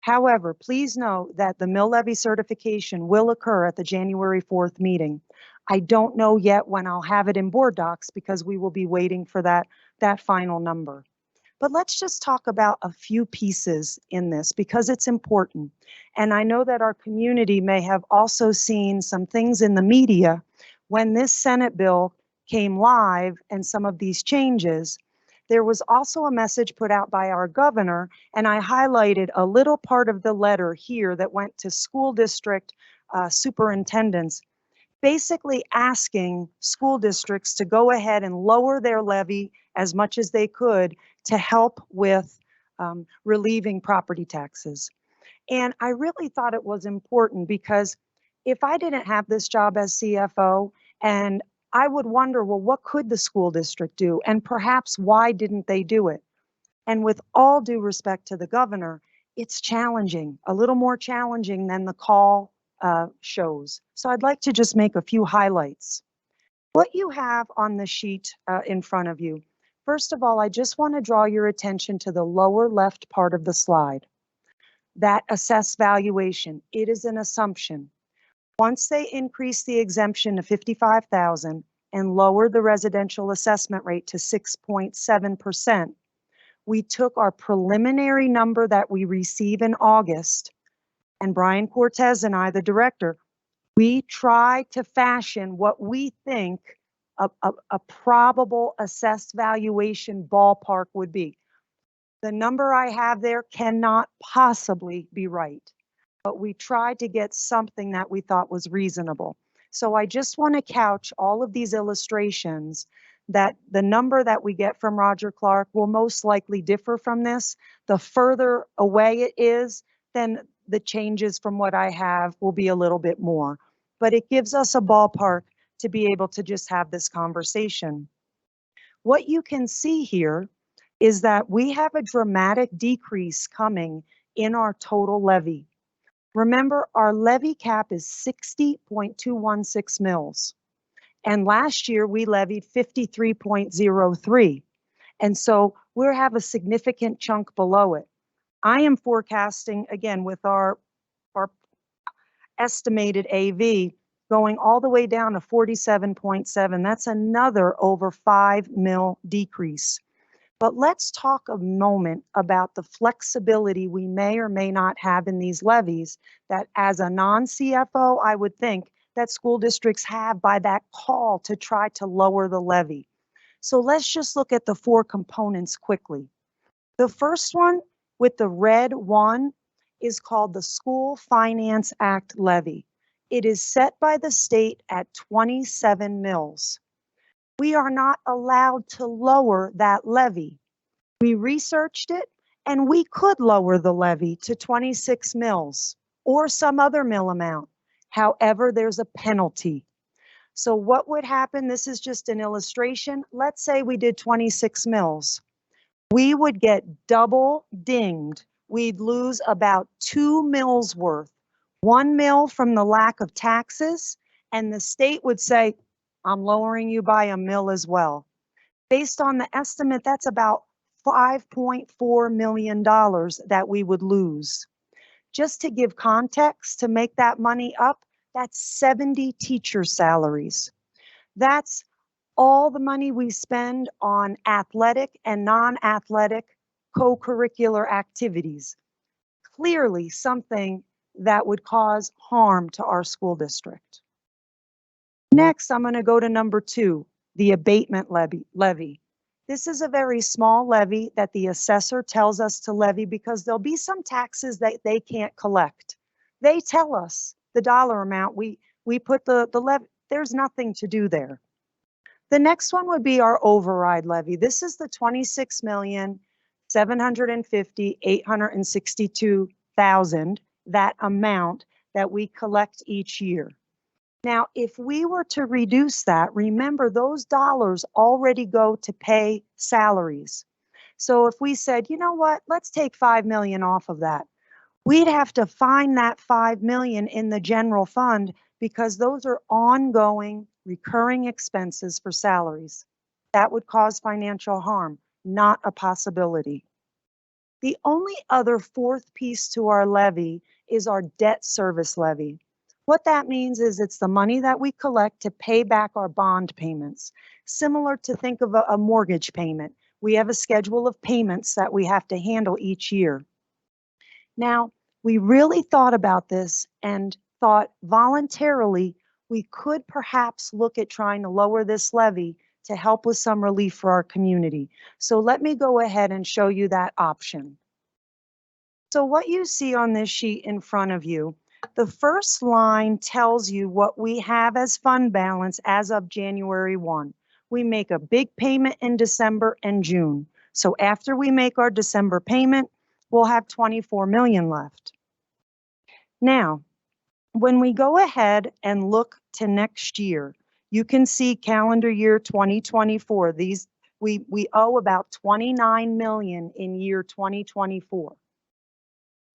However, please know that the mill levy certification will occur at the January 4th meeting. I don't know yet when I'll have it in board docs because we will be waiting for that final number. But let's just talk about a few pieces in this because it's important. And I know that our community may have also seen some things in the media when this Senate bill came live and some of these changes. There was also a message put out by our governor, and I highlighted a little part of the letter here that went to school district superintendents, basically asking school districts to go ahead and lower their levy as much as they could to help with relieving property taxes. And I really thought it was important because if I didn't have this job as CFO, and I would wonder, well, what could the school district do? And perhaps why didn't they do it? And with all due respect to the governor, it's challenging, a little more challenging than the call shows. So I'd like to just make a few highlights. What you have on the sheet in front of you, first of all, I just want to draw your attention to the lower left part of the slide. That assess valuation, it is an assumption. Once they increase the exemption to $55,000 and lower the residential assessment rate to 6.7%, we took our preliminary number that we receive in August, and Brian Cortez and I, the director, we tried to fashion what we think a probable assessed valuation ballpark would be. The number I have there cannot possibly be right, but we tried to get something that we thought was reasonable. So I just want to couch all of these illustrations that the number that we get from Roger Clark will most likely differ from this. The further away it is, then the changes from what I have will be a little bit more. But it gives us a ballpark to be able to just have this conversation. What you can see here is that we have a dramatic decrease coming in our total levy. Remember, our levy cap is 60.216 mils. And last year we levied 53.03. And so we have a significant chunk below it. I am forecasting, again, with our estimated AV going all the way down to 47.7. That's another over 5 mil decrease. But let's talk a moment about the flexibility we may or may not have in these levies that as a non-CFO, I would think that school districts have by that call to try to lower the levy. So let's just look at the four components quickly. The first one with the red one is called the School Finance Act levy. It is set by the state at 27 mils. We are not allowed to lower that levy. We researched it and we could lower the levy to 26 mils or some other mill amount. However, there's a penalty. So what would happen? This is just an illustration. Let's say we did 26 mils. We would get double dinged. We'd lose about 2 mils worth. 1 mil from the lack of taxes, and the state would say, I'm lowering you by a mil as well. Based on the estimate, that's about $5.4 million that we would lose. Just to give context, to make that money up, that's 70 teacher salaries. That's all the money we spend on athletic and non-athletic co-curricular activities. Clearly something that would cause harm to our school district. Next, I'm going to go to number 2, the abatement levy. This is a very small levy that the assessor tells us to levy because there'll be some taxes that they can't collect. They tell us the dollar amount, we put the levy, there's nothing to do there. The next one would be our override levy. This is the 26,750,862,000, that amount that we collect each year. Now, if we were to reduce that, remember those dollars already go to pay salaries. So if we said, you know what, let's take 5 million off of that, we'd have to find that 5 million in the general fund because those are ongoing recurring expenses for salaries. That would cause financial harm, not a possibility. The only other fourth piece to our levy is our debt service levy. What that means is it's the money that we collect to pay back our bond payments. Similar to think of a mortgage payment. We have a schedule of payments that we have to handle each year. Now, we really thought about this and thought voluntarily we could perhaps look at trying to lower this levy to help with some relief for our community. So let me go ahead and show you that option. So what you see on this sheet in front of you, the first line tells you what we have as fund balance as of January 1. We make a big payment in December and June. So after we make our December payment, we'll have 24 million left. Now, when we go ahead and look to next year, you can see calendar year 2024. These we owe about 29 million in year 2024.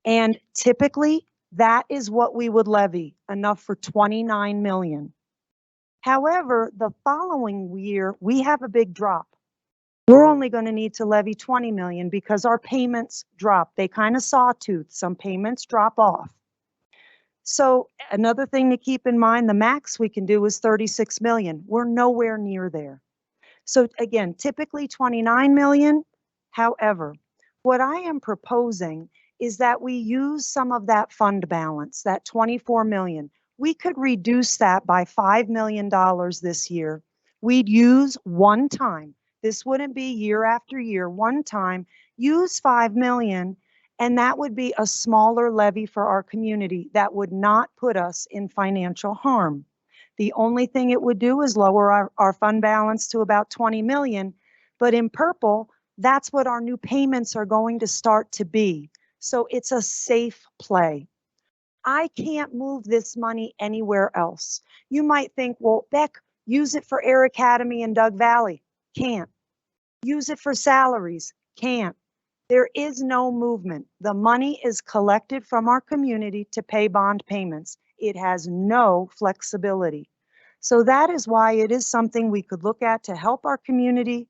And typically that is what we would levy, enough for 29 million. However, the following year we have a big drop. We're only going to need to levy 20 million because our payments drop. They kind of sawtooth. Some payments drop off. So another thing to keep in mind, the max we can do is 36 million. We're nowhere near there. So again, typically 29 million. However, what I am proposing is that we use some of that fund balance, that 24 million. We could reduce that by $5 million this year. We'd use one time. This wouldn't be year after year, one time, use 5 million, and that would be a smaller levy for our community that would not put us in financial harm. The only thing it would do is lower our fund balance to about 20 million, but in purple, that's what our new payments are going to start to be. So it's a safe play. I can't move this money anywhere else. You might think, well, Beck, use it for Air Academy and Doug Valley. Can't. Use it for salaries. Can't. There is no movement. The money is collected from our community to pay bond payments. It has no flexibility. So that is why it is something we could look at to help our community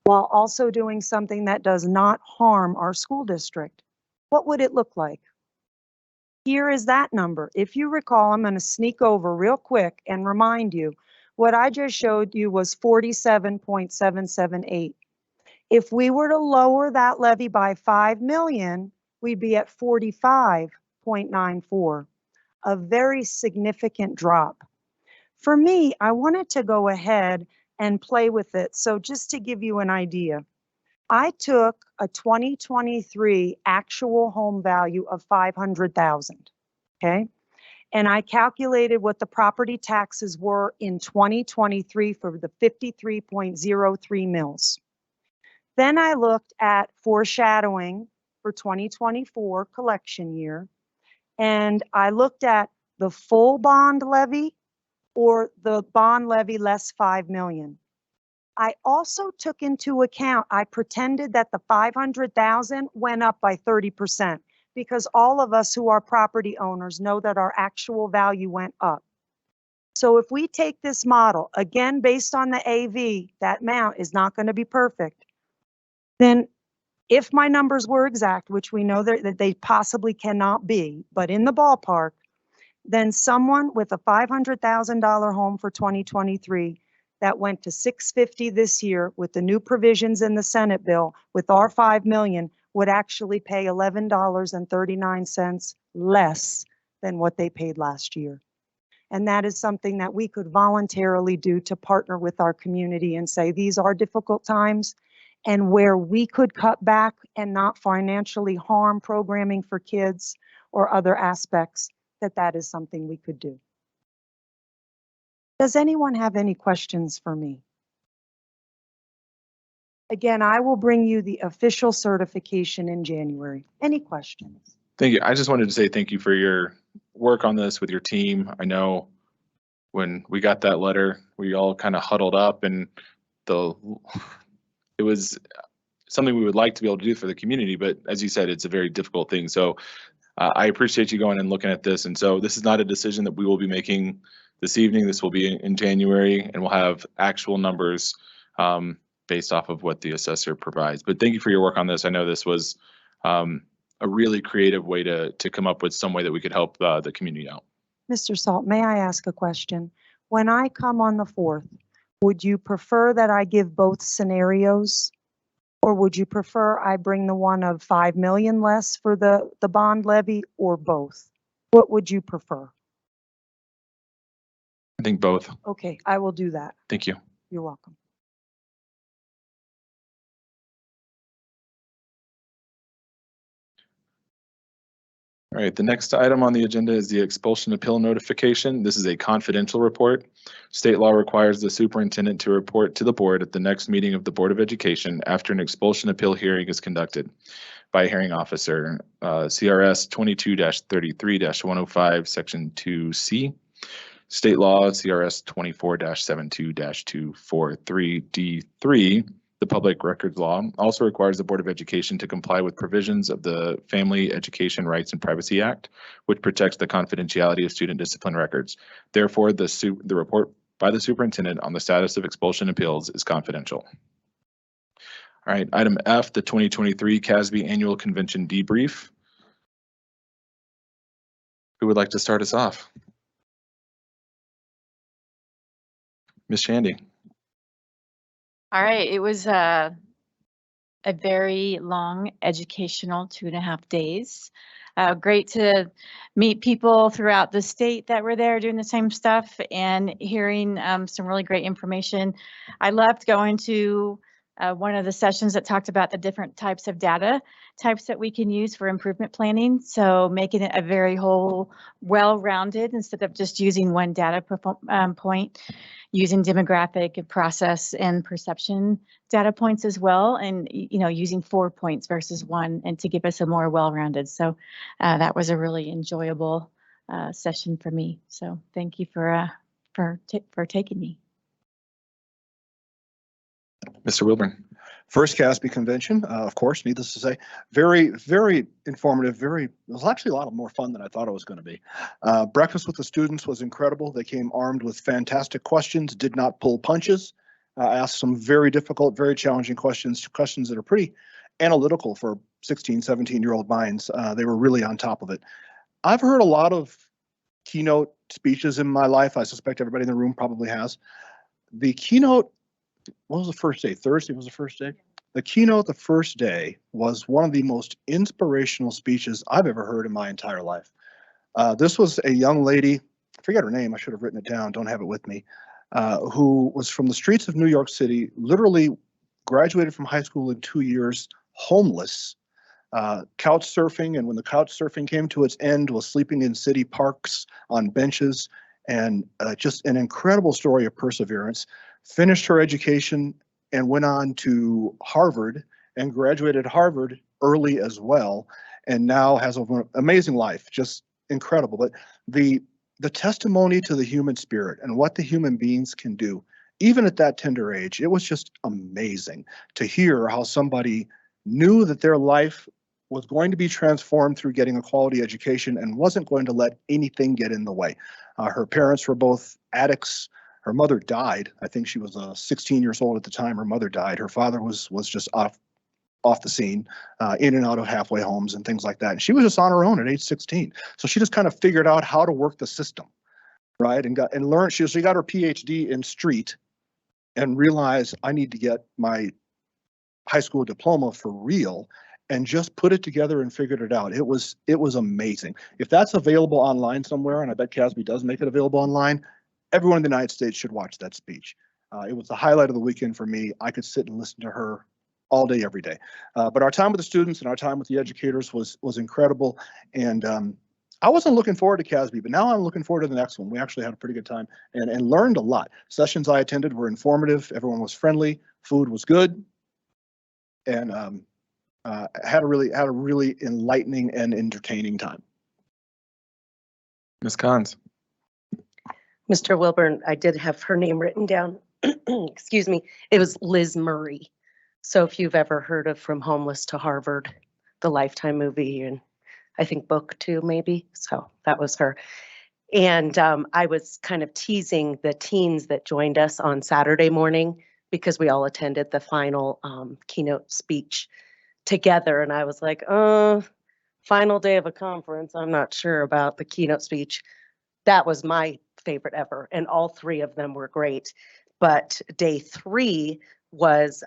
while also doing something that does not harm our school district. What would it look like? Here is that number. If you recall, I'm going to sneak over real quick and remind you, what I just showed you was 47.778. If we were to lower that levy by 5 million, we'd be at 45.94, a very significant drop. For me, I wanted to go ahead and play with it. So just to give you an idea, I took a 2023 actual home value of 500,000, okay? And I calculated what the property taxes were in 2023 for the 53.03 mills. Then I looked at foreshadowing for 2024 collection year, and I looked at the full bond levy or the bond levy less 5 million. I also took into account, I pretended that the 500,000 went up by 30% because all of us who are property owners know that our actual value went up. So if we take this model, again, based on the AV, that amount is not going to be perfect. Then if my numbers were exact, which we know that they possibly cannot be, but in the ballpark, then someone with a $500,000 home for 2023 that went to 650 this year with the new provisions in the Senate bill with our 5 million would actually pay $11.39 less than what they paid last year. And that is something that we could voluntarily do to partner with our community and say, these are difficult times, and where we could cut back and not financially harm programming for kids or other aspects, that that is something we could do. Does anyone have any questions for me? Again, I will bring you the official certification in January. Any questions? Thank you. I just wanted to say thank you for your work on this with your team. I know when we got that letter, we all kind of huddled up, and it was something we would like to be able to do for the community, but as you said, it's a very difficult thing. So I appreciate you going and looking at this. And so this is not a decision that we will be making this evening. This will be in January, and we'll have actual numbers based off of what the assessor provides. But thank you for your work on this. I know this was a really creative way to come up with some way that we could help the community out. Mr. Salt, may I ask a question? When I come on the 4th, would you prefer that I give both scenarios? Or would you prefer I bring the one of 5 million less for the bond levy, or both? What would you prefer? I think both. Okay, I will do that. Thank you. You're welcome. All right, the next item on the agenda is the expulsion appeal notification. This is a confidential report. State law requires the superintendent to report to the board at the next meeting of the Board of Education after an expulsion appeal hearing is conducted by a hearing officer. CRS 22-33-105, Section 2C. State law CRS 24-72-243D3. The Public Records Law also requires the Board of Education to comply with provisions of the Family Education Rights and Privacy Act, which protects the confidentiality of student discipline records. Therefore, the report by the superintendent on the status of expulsion appeals is confidential. All right, item F, the 2023 CASB Annual Convention Debrief. Who would like to start us off? Ms. Shandy. All right, it was a very long educational 2.5 days. Great to meet people throughout the state that were there doing the same stuff and hearing some really great information. I loved going to one of the sessions that talked about the different types of data types that we can use for improvement planning. So making it a very whole, well-rounded instead of just using one data point, using demographic, process, and perception data points as well, and using 4 points versus 1, and to give us a more well-rounded. So that was a really enjoyable session for me. So thank you for taking me. Mr. Wilburn. First CASB convention, of course, needless to say, very, very informative. It was actually a lot more fun than I thought it was going to be. Breakfast with the students was incredible. They came armed with fantastic questions, did not pull punches, asked some very difficult, very challenging questions that are pretty analytical for 16, 17-year-old minds. They were really on top of it. I've heard a lot of keynote speeches in my life. I suspect everybody in the room probably has. The keynote, what was the first day? Thursday was the first day? The keynote the first day was one of the most inspirational speeches I've ever heard in my entire life. This was a young lady, I forget her name, I should have written it down, don't have it with me, who was from the streets of New York City, literally graduated from high school in 2 years, homeless, couch surfing, and when the couch surfing came to its end, was sleeping in city parks on benches, and just an incredible story of perseverance. Finished her education and went on to Harvard and graduated Harvard early as well, and now has an amazing life, just incredible. But the testimony to the human spirit and what the human beings can do, even at that tender age, it was just amazing to hear how somebody knew that their life was going to be transformed through getting a quality education and wasn't going to let anything get in the way. Her parents were both addicts. Her mother died. I think she was 16 years old at the time her mother died. Her father was just off the scene, in and out of halfway homes and things like that. And she was just on her own at age 16. So she just kind of figured out how to work the system, right? And learned. She got her PhD in street and realized, I need to get my high school diploma for real, and just put it together and figured it out. It was amazing. If that's available online somewhere, and I bet CASB does make it available online, everyone in the United States should watch that speech. It was the highlight of the weekend for me. I could sit and listen to her all day, every day. But our time with the students and our time with the educators was incredible. And I wasn't looking forward to CASB, but now I'm looking forward to the next one. We actually had a pretty good time and learned a lot. Sessions I attended were informative. Everyone was friendly. Food was good. And had a really enlightening and entertaining time. Ms. Cons. Mr. Wilburn, I did have her name written down. Excuse me. It was Liz Murray. So if you've ever heard of From Homeless to Harvard, the Lifetime movie, and I think book too, maybe. So that was her. And I was kind of teasing the teens that joined us on Saturday morning because we all attended the final keynote speech together. And I was like, final day of a conference. I'm not sure about the keynote speech. That was my favorite ever. And all three of them were great. But day 3 was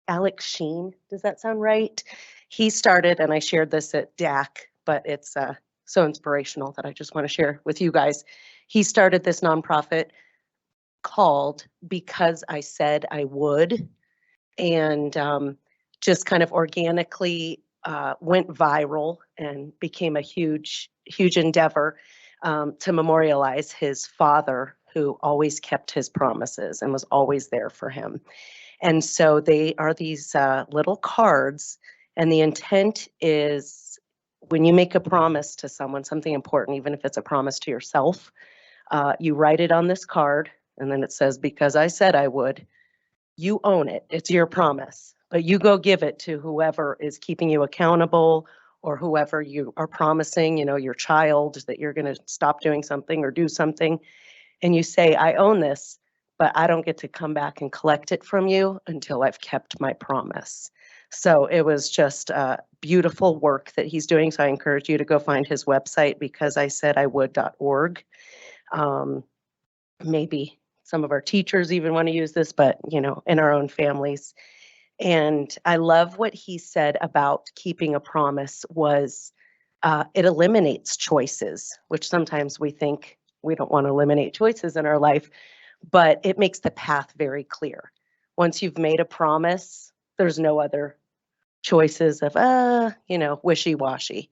Alex Sheen. Does that sound right? He started, and I shared this at DAC, but it's so inspirational that I just want to share with you guys. He started this nonprofit called Because I Said I Would, and just kind of organically went viral and became a huge endeavor to memorialize his father, who always kept his promises and was always there for him. And so they are these little cards, and the intent is when you make a promise to someone, something important, even if it's a promise to yourself, you write it on this card, and then it says, because I said I would. You own it. It's your promise, but you go give it to whoever is keeping you accountable, or whoever you are promising, your child, that you're going to stop doing something or do something. And you say, I own this, but I don't get to come back and collect it from you until I've kept my promise. So it was just beautiful work that he's doing. So I encourage you to go find his website, becauseisaidiwould.org. Maybe some of our teachers even want to use this, but in our own families. And I love what he said about keeping a promise was it eliminates choices, which sometimes we think we don't want to eliminate choices in our life, but it makes the path very clear. Once you've made a promise, there's no other choices of, wishy-washy.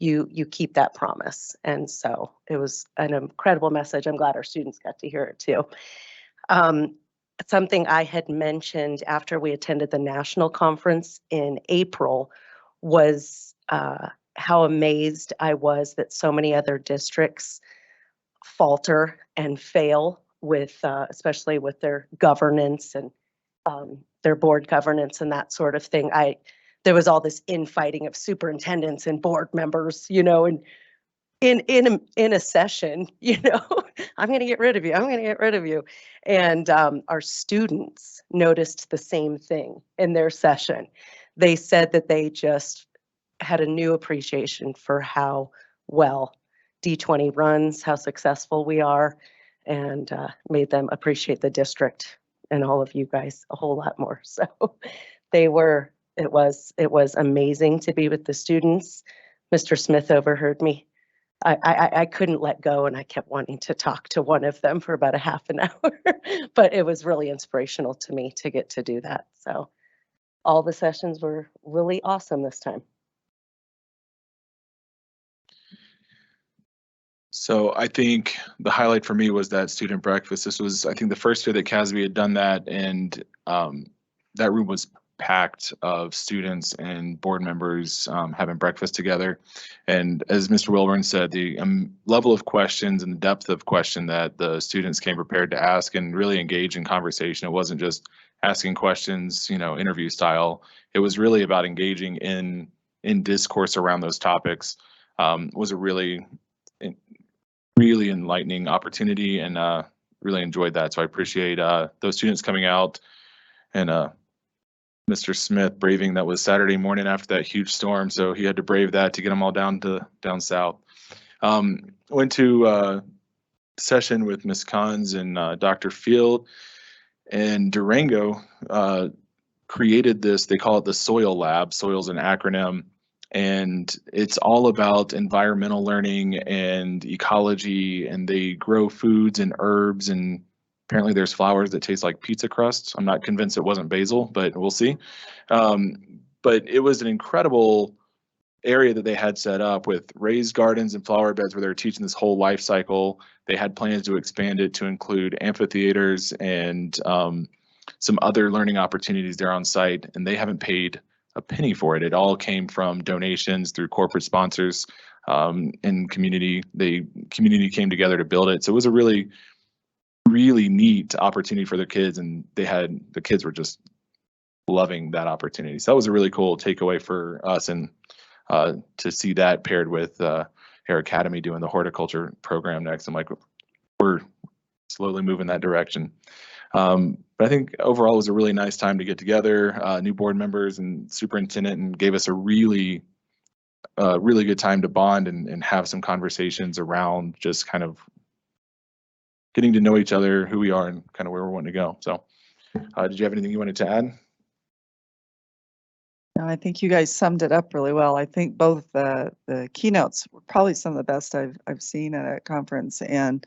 You keep that promise. And so it was an incredible message. I'm glad our students got to hear it too. Something I had mentioned after we attended the national conference in April was how amazed I was that so many other districts falter and fail with, especially with their governance and their board governance and that sort of thing. There was all this infighting of superintendents and board members, and in a session, I'm going to get rid of you. I'm going to get rid of you. And our students noticed the same thing in their session. They said that they just had a new appreciation for how well D20 runs, how successful we are, and made them appreciate the district and all of you guys a whole lot more. So it was amazing to be with the students. Mr. Smith overheard me. I couldn't let go, and I kept wanting to talk to one of them for about a half an hour, but it was really inspirational to me to get to do that. So all the sessions were really awesome this time. So I think the highlight for me was that student breakfast. This was, I think, the first year that CASB had done that, and that room was packed of students and board members having breakfast together. And as Mr. Wilburn said, the level of questions and the depth of question that the students came prepared to ask and really engage in conversation. It wasn't just asking questions, interview style. It was really about engaging in discourse around those topics. Was a really enlightening opportunity, and really enjoyed that. So I appreciate those students coming out, and Mr. Smith braving that was Saturday morning after that huge storm. So he had to brave that to get them all down south. Went to session with Ms. Cons and Dr. Field, and Durango created this, they call it the Soil Lab. Soil's an acronym. And it's all about environmental learning and ecology, and they grow foods and herbs, and apparently there's flowers that taste like pizza crusts. I'm not convinced it wasn't basil, but we'll see. But it was an incredible area that they had set up with raised gardens and flower beds where they were teaching this whole life cycle. They had plans to expand it to include amphitheaters and some other learning opportunities there on site, and they haven't paid a penny for it. It all came from donations through corporate sponsors and community. The community came together to build it. So it was a really, really neat opportunity for the kids, and the kids were just loving that opportunity. So that was a really cool takeaway for us, and to see that paired with Air Academy doing the horticulture program next. I'm like, we're slowly moving that direction. But I think overall it was a really nice time to get together, new board members and superintendent, and gave us a really good time to bond and have some conversations around just kind of getting to know each other, who we are, and kind of where we're wanting to go. So did you have anything you wanted to add? No, I think you guys summed it up really well. I think both the keynotes were probably some of the best I've seen at a conference, and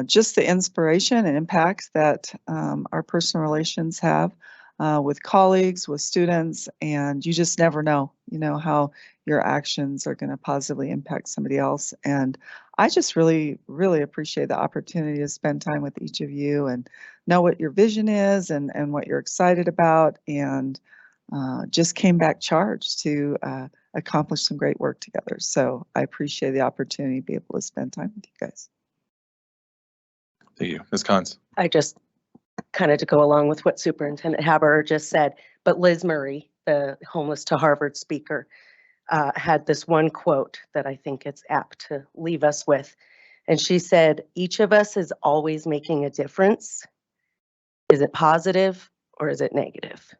just the inspiration and impacts that our personal relations have with colleagues, with students, and you just never know, how your actions are going to positively impact somebody else. And I just really, really appreciate the opportunity to spend time with each of you and know what your vision is and what you're excited about, and just came back charged to accomplish some great work together. So I appreciate the opportunity to be able to spend time with you guys. Thank you. Ms. Cons. I just kind of to go along with what Superintendent Haber just said, but Liz Murray, the Homeless to Harvard speaker, had this one quote that I think it's apt to leave us with. And she said, each of us is always making a difference. Is it positive or is it negative?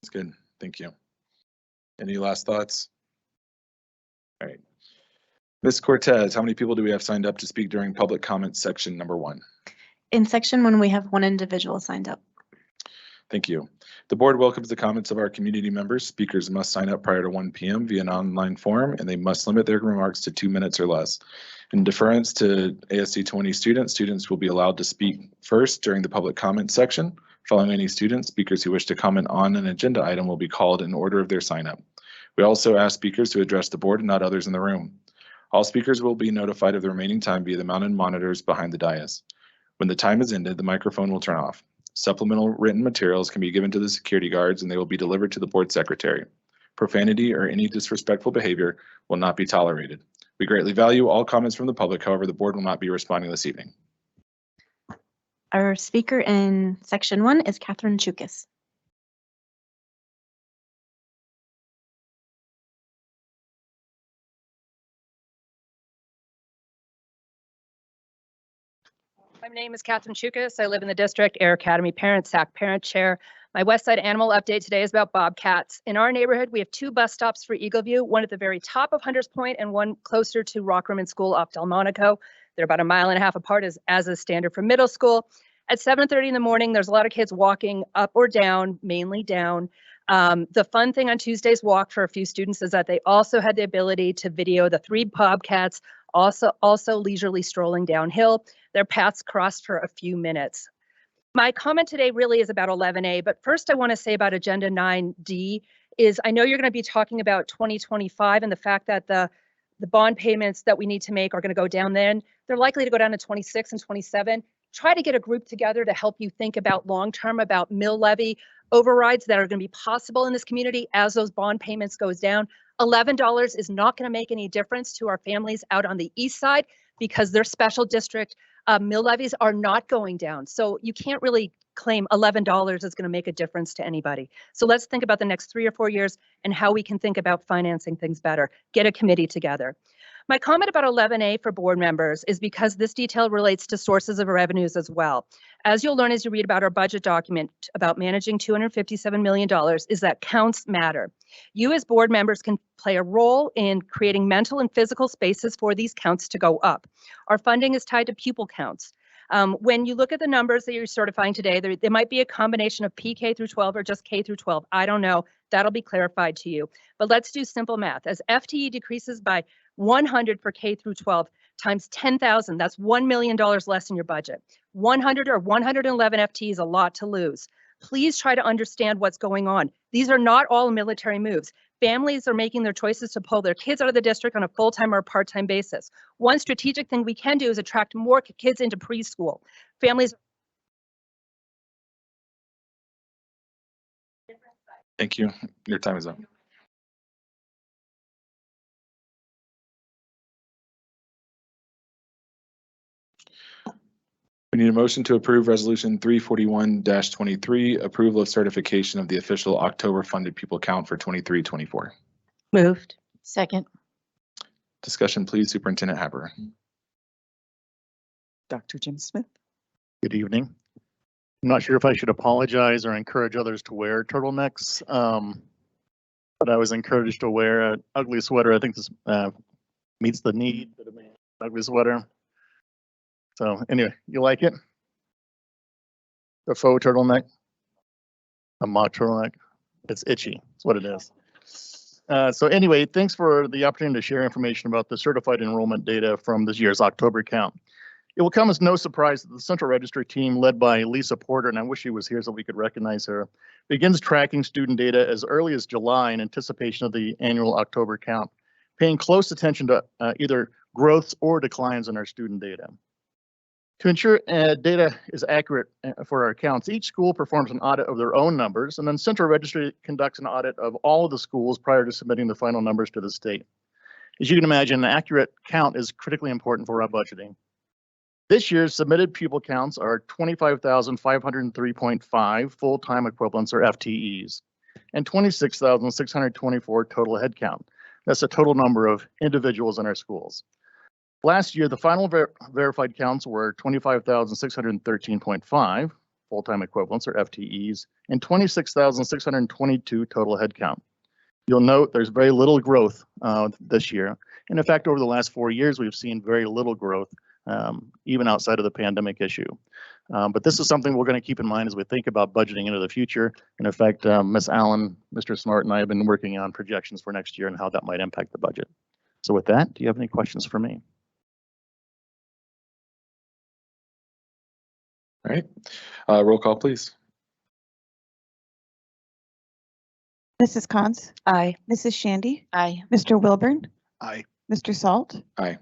That's good. Thank you. Any last thoughts? All right. Ms. Cortez, how many people do we have signed up to speak during public comment section number 1? In section 1, we have 1 individual signed up. Thank you. The board welcomes the comments of our community members. Speakers must sign up prior to 1 p.m. via an online form, and they must limit their remarks to 2 minutes or less. In deference to ASC 20 students will be allowed to speak first during the public comment section. Following any students, speakers who wish to comment on an agenda item will be called in order of their sign up. We also ask speakers to address the board and not others in the room. All speakers will be notified of the remaining time via the mounted monitors behind the dais. When the time is ended, the microphone will turn off. Supplemental written materials can be given to the security guards, and they will be delivered to the board secretary. Profanity or any disrespectful behavior will not be tolerated. We greatly value all comments from the public. However, the board will not be responding this evening. Our speaker in section 1 is Catherine Chukis. My name is Catherine Chukis. I live in the district, Air Academy parent, SAC parent chair. My Westside animal update today is about bobcats. In our neighborhood, we have 2 bus stops for Eagle View, one at the very top of Hunters Point and one closer to Rockrimmon School off Delmonico. They're about 1.5 miles apart as is standard for middle school. At 7:30 in the morning, there's a lot of kids walking up or down, mainly down. The fun thing on Tuesday's walk for a few students is that they also had the ability to video the 3 bobcats also leisurely strolling downhill. Their paths crossed for a few minutes. My comment today really is about 11A, but first I want to say about Agenda 9D is I know you're going to be talking about 2025 and the fact that the bond payments that we need to make are going to go down then. They're likely to go down to 26 and 27. Try to get a group together to help you think about long-term about mill levy overrides that are going to be possible in this community as those bond payments goes down. $11 is not going to make any difference to our families out on the east side because their special district mill levies are not going down. So you can't really claim $11 is going to make a difference to anybody. So let's think about the next 3 or 4 years and how we can think about financing things better. Get a committee together. My comment about 11A for board members is because this detail relates to sources of revenues as well. As you'll learn as you read about our budget document about managing $257 million is that counts matter. You as board members can play a role in creating mental and physical spaces for these counts to go up. Our funding is tied to pupil counts. When you look at the numbers that you're certifying today, there might be a combination of PK through 12 or just K through 12. I don't know. That'll be clarified to you. But let's do simple math. As FTE decreases by 100 for K through 12 times 10,000, that's $1 million less in your budget. 100 or 111 FTE is a lot to lose. Please try to understand what's going on. These are not all military moves. Families are making their choices to pull their kids out of the district on a full-time or part-time basis. One strategic thing we can do is attract more kids into preschool. Families. Thank you. Your time is up. We need a motion to approve Resolution 341-23, approval of certification of the official October funded pupil count for 23-24. Moved. Second. Discussion, please, Superintendent Haber. Dr. Jim Smith. Good evening. I'm not sure if I should apologize or encourage others to wear turtlenecks, but I was encouraged to wear an ugly sweater. I think this meets the need, the demand, ugly sweater. So anyway, you like it? A faux turtleneck? A mock turtleneck? It's itchy. That's what it is. So anyway, thanks for the opportunity to share information about the certified enrollment data from this year's October count. It will come as no surprise that the Central Registry team, led by Lisa Porter, and I wish she was here so we could recognize her, begins tracking student data as early as July in anticipation of the annual October count, paying close attention to either growths or declines in our student data. To ensure data is accurate for our accounts, each school performs an audit of their own numbers, and then Central Registry conducts an audit of all of the schools prior to submitting the final numbers to the state. As you can imagine, an accurate count is critically important for our budgeting. This year's submitted pupil counts are 25,503.5 full-time equivalents, or FTEs, and 26,624 total headcount. That's the total number of individuals in our schools. Last year, the final verified counts were 25,613.5 full-time equivalents, or FTEs, and 26,622 total headcount. You'll note there's very little growth this year. And in fact, over the last 4 years, we've seen very little growth, even outside of the pandemic issue. But this is something we're going to keep in mind as we think about budgeting into the future. And in fact, Ms. Allen, Mr. Smart, and I have been working on projections for next year and how that might impact the budget. So with that, do you have any questions for me? All right, roll call, please. Mrs. Cons. Aye. Mrs. Shandy. Aye. Mr. Wilburn. Aye. Mr. Salt. Aye.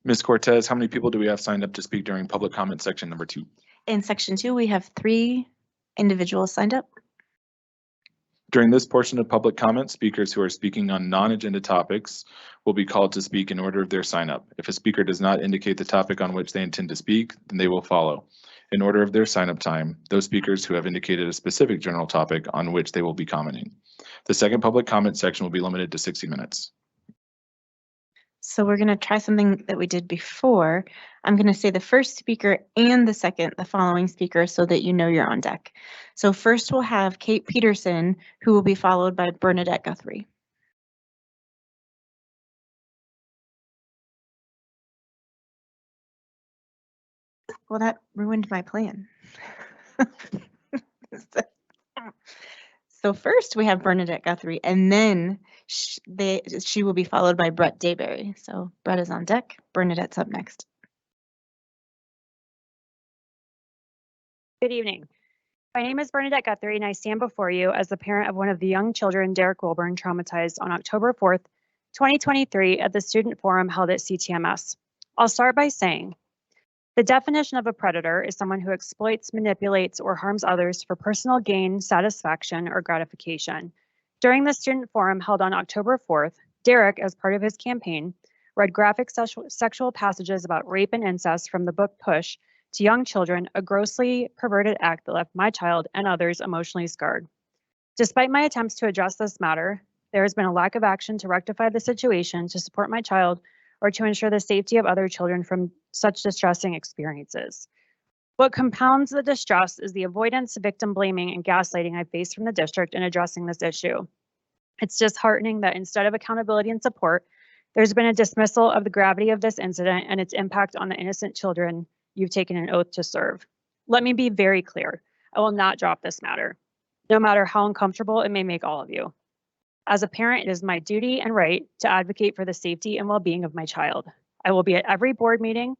Ms. Cortez, how many people do we have signed up to speak during public comment section number 2? In section 2, we have 3 individuals signed up. During this portion of public comment, speakers who are speaking on non-agenda topics will be called to speak in order of their sign up. If a speaker does not indicate the topic on which they intend to speak, then they will follow. In order of their sign up time, those speakers who have indicated a specific general topic on which they will be commenting. The second public comment section will be limited to 60 minutes. So we're going to try something that we did before. I'm going to say the first speaker and the following speaker, so that you know you're on deck. So first we'll have Kate Peterson, who will be followed by Bernadette Guthrie. Well, that ruined my plan. So first we have Bernadette Guthrie, and then she will be followed by Brett Dayberry. So Brett is on deck. Bernadette's up next. Good evening. My name is Bernadette Guthrie, and I stand before you as the parent of one of the young children Derek Wilburn traumatized on October 4th, 2023 at the Student Forum held at CTMS. I'll start by saying, the definition of a predator is someone who exploits, manipulates, or harms others for personal gain, satisfaction, or gratification. During the Student Forum held on October 4th, Derek, as part of his campaign, read graphic sexual passages about rape and incest from the book Push to young children, a grossly perverted act that left my child and others emotionally scarred. Despite my attempts to address this matter, there has been a lack of action to rectify the situation, to support my child, or to ensure the safety of other children from such distressing experiences. What compounds the distress is the avoidance, victim blaming, and gaslighting I face from the district in addressing this issue. It's disheartening that instead of accountability and support, there's been a dismissal of the gravity of this incident and its impact on the innocent children you've taken an oath to serve. Let me be very clear. I will not drop this matter, no matter how uncomfortable it may make all of you. As a parent, it is my duty and right to advocate for the safety and well-being of my child. I will be at every board meeting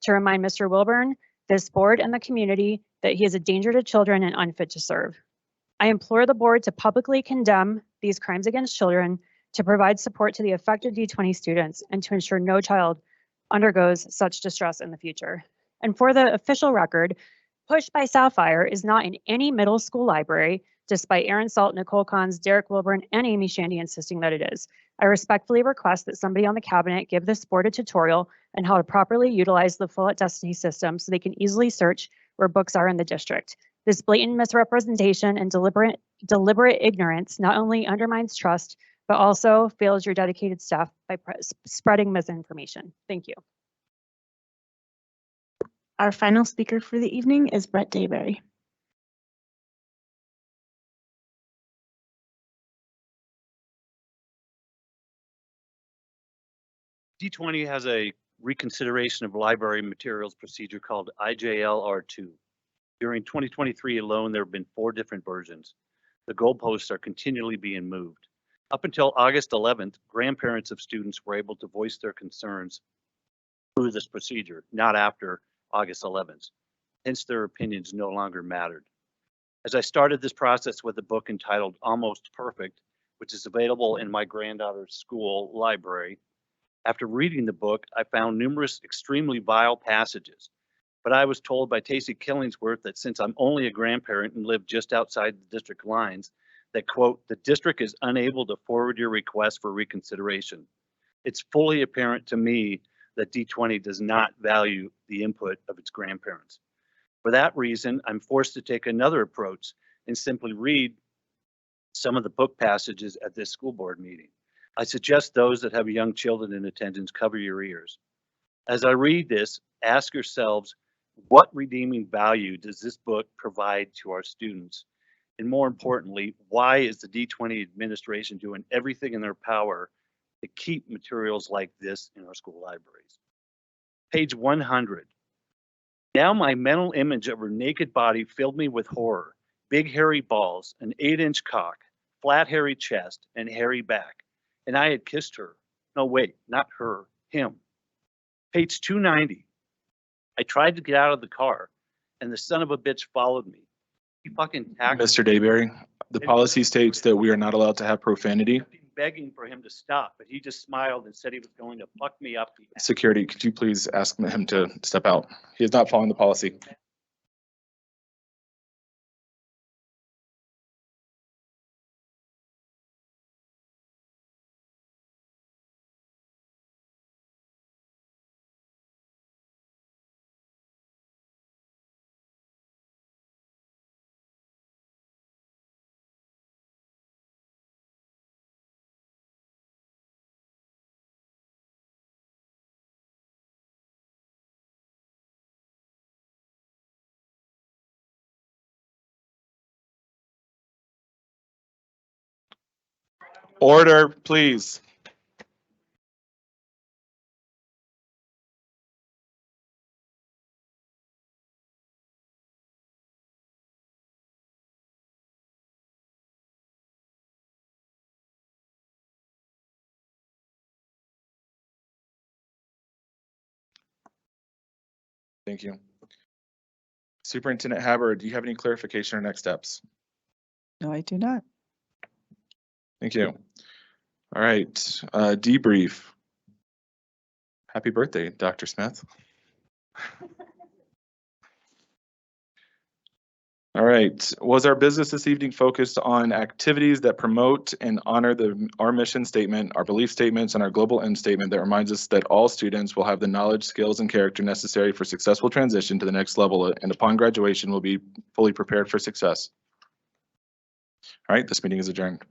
to remind Mr. Wilburn, this board, and the community that he is a danger to children and unfit to serve. I implore the board to publicly condemn these crimes against children, to provide support to the affected D20 students, and to ensure no child undergoes such distress in the future. And for the official record, Push by Sapphire is not in any middle school library, despite Aaron Salt, Nicole Kahns, Derek Wilburn, and Amy Shandy insisting that it is. I respectfully request that somebody on the cabinet give this board a tutorial on how to properly utilize the Full at Destiny system so they can easily search where books are in the district. This blatant misrepresentation and deliberate ignorance not only undermines trust, but also fails your dedicated staff by spreading misinformation. Thank you. Our final speaker for the evening is Brett Dayberry. D20 has a reconsideration of library materials procedure called IJLR2. During 2023 alone, there have been 4 different versions. The goalposts are continually being moved. Up until August 11th, grandparents of students were able to voice their concerns through this procedure, not after August 11th. Hence, their opinions no longer mattered. As I started this process with a book entitled Almost Perfect, which is available in my granddaughter's school library, after reading the book, I found numerous extremely vile passages. But I was told by Tacey Killingsworth that since I'm only a grandparent and live just outside the district lines, that, quote, the district is unable to forward your request for reconsideration. It's fully apparent to me that D20 does not value the input of its grandparents. For that reason, I'm forced to take another approach and simply read some of the book passages at this school board meeting. I suggest those that have young children in attendance cover your ears. As I read this, ask yourselves, what redeeming value does this book provide to our students? And more importantly, why is the D20 administration doing everything in their power to keep materials like this in our school libraries? Page 100. Now my mental image of her naked body filled me with horror. Big hairy balls, an 8-inch cock, flat hairy chest, and hairy back. And I had kissed her. No, wait, not her, him. Page 290. I tried to get out of the car and the son of a bitch followed me. He fucking tackled Mr. Dayberry, the policy states that we are not allowed to have profanity. me, begging for him to stop, but he just smiled and said he was going to fuck me up. Security, could you please ask him to step out? He is not following the policy. Order, please. Thank you. Superintendent Haber, do you have any clarification or next steps? No, I do not. Thank you. All right, debrief. Happy birthday, Dr. Smith. All right, was our business this evening focused on activities that promote and honor our mission statement, our belief statements, and our global end statement that reminds us that all students will have the knowledge, skills, and character necessary for successful transition to the next level, and upon graduation will be fully prepared for success? All right, this meeting is adjourned.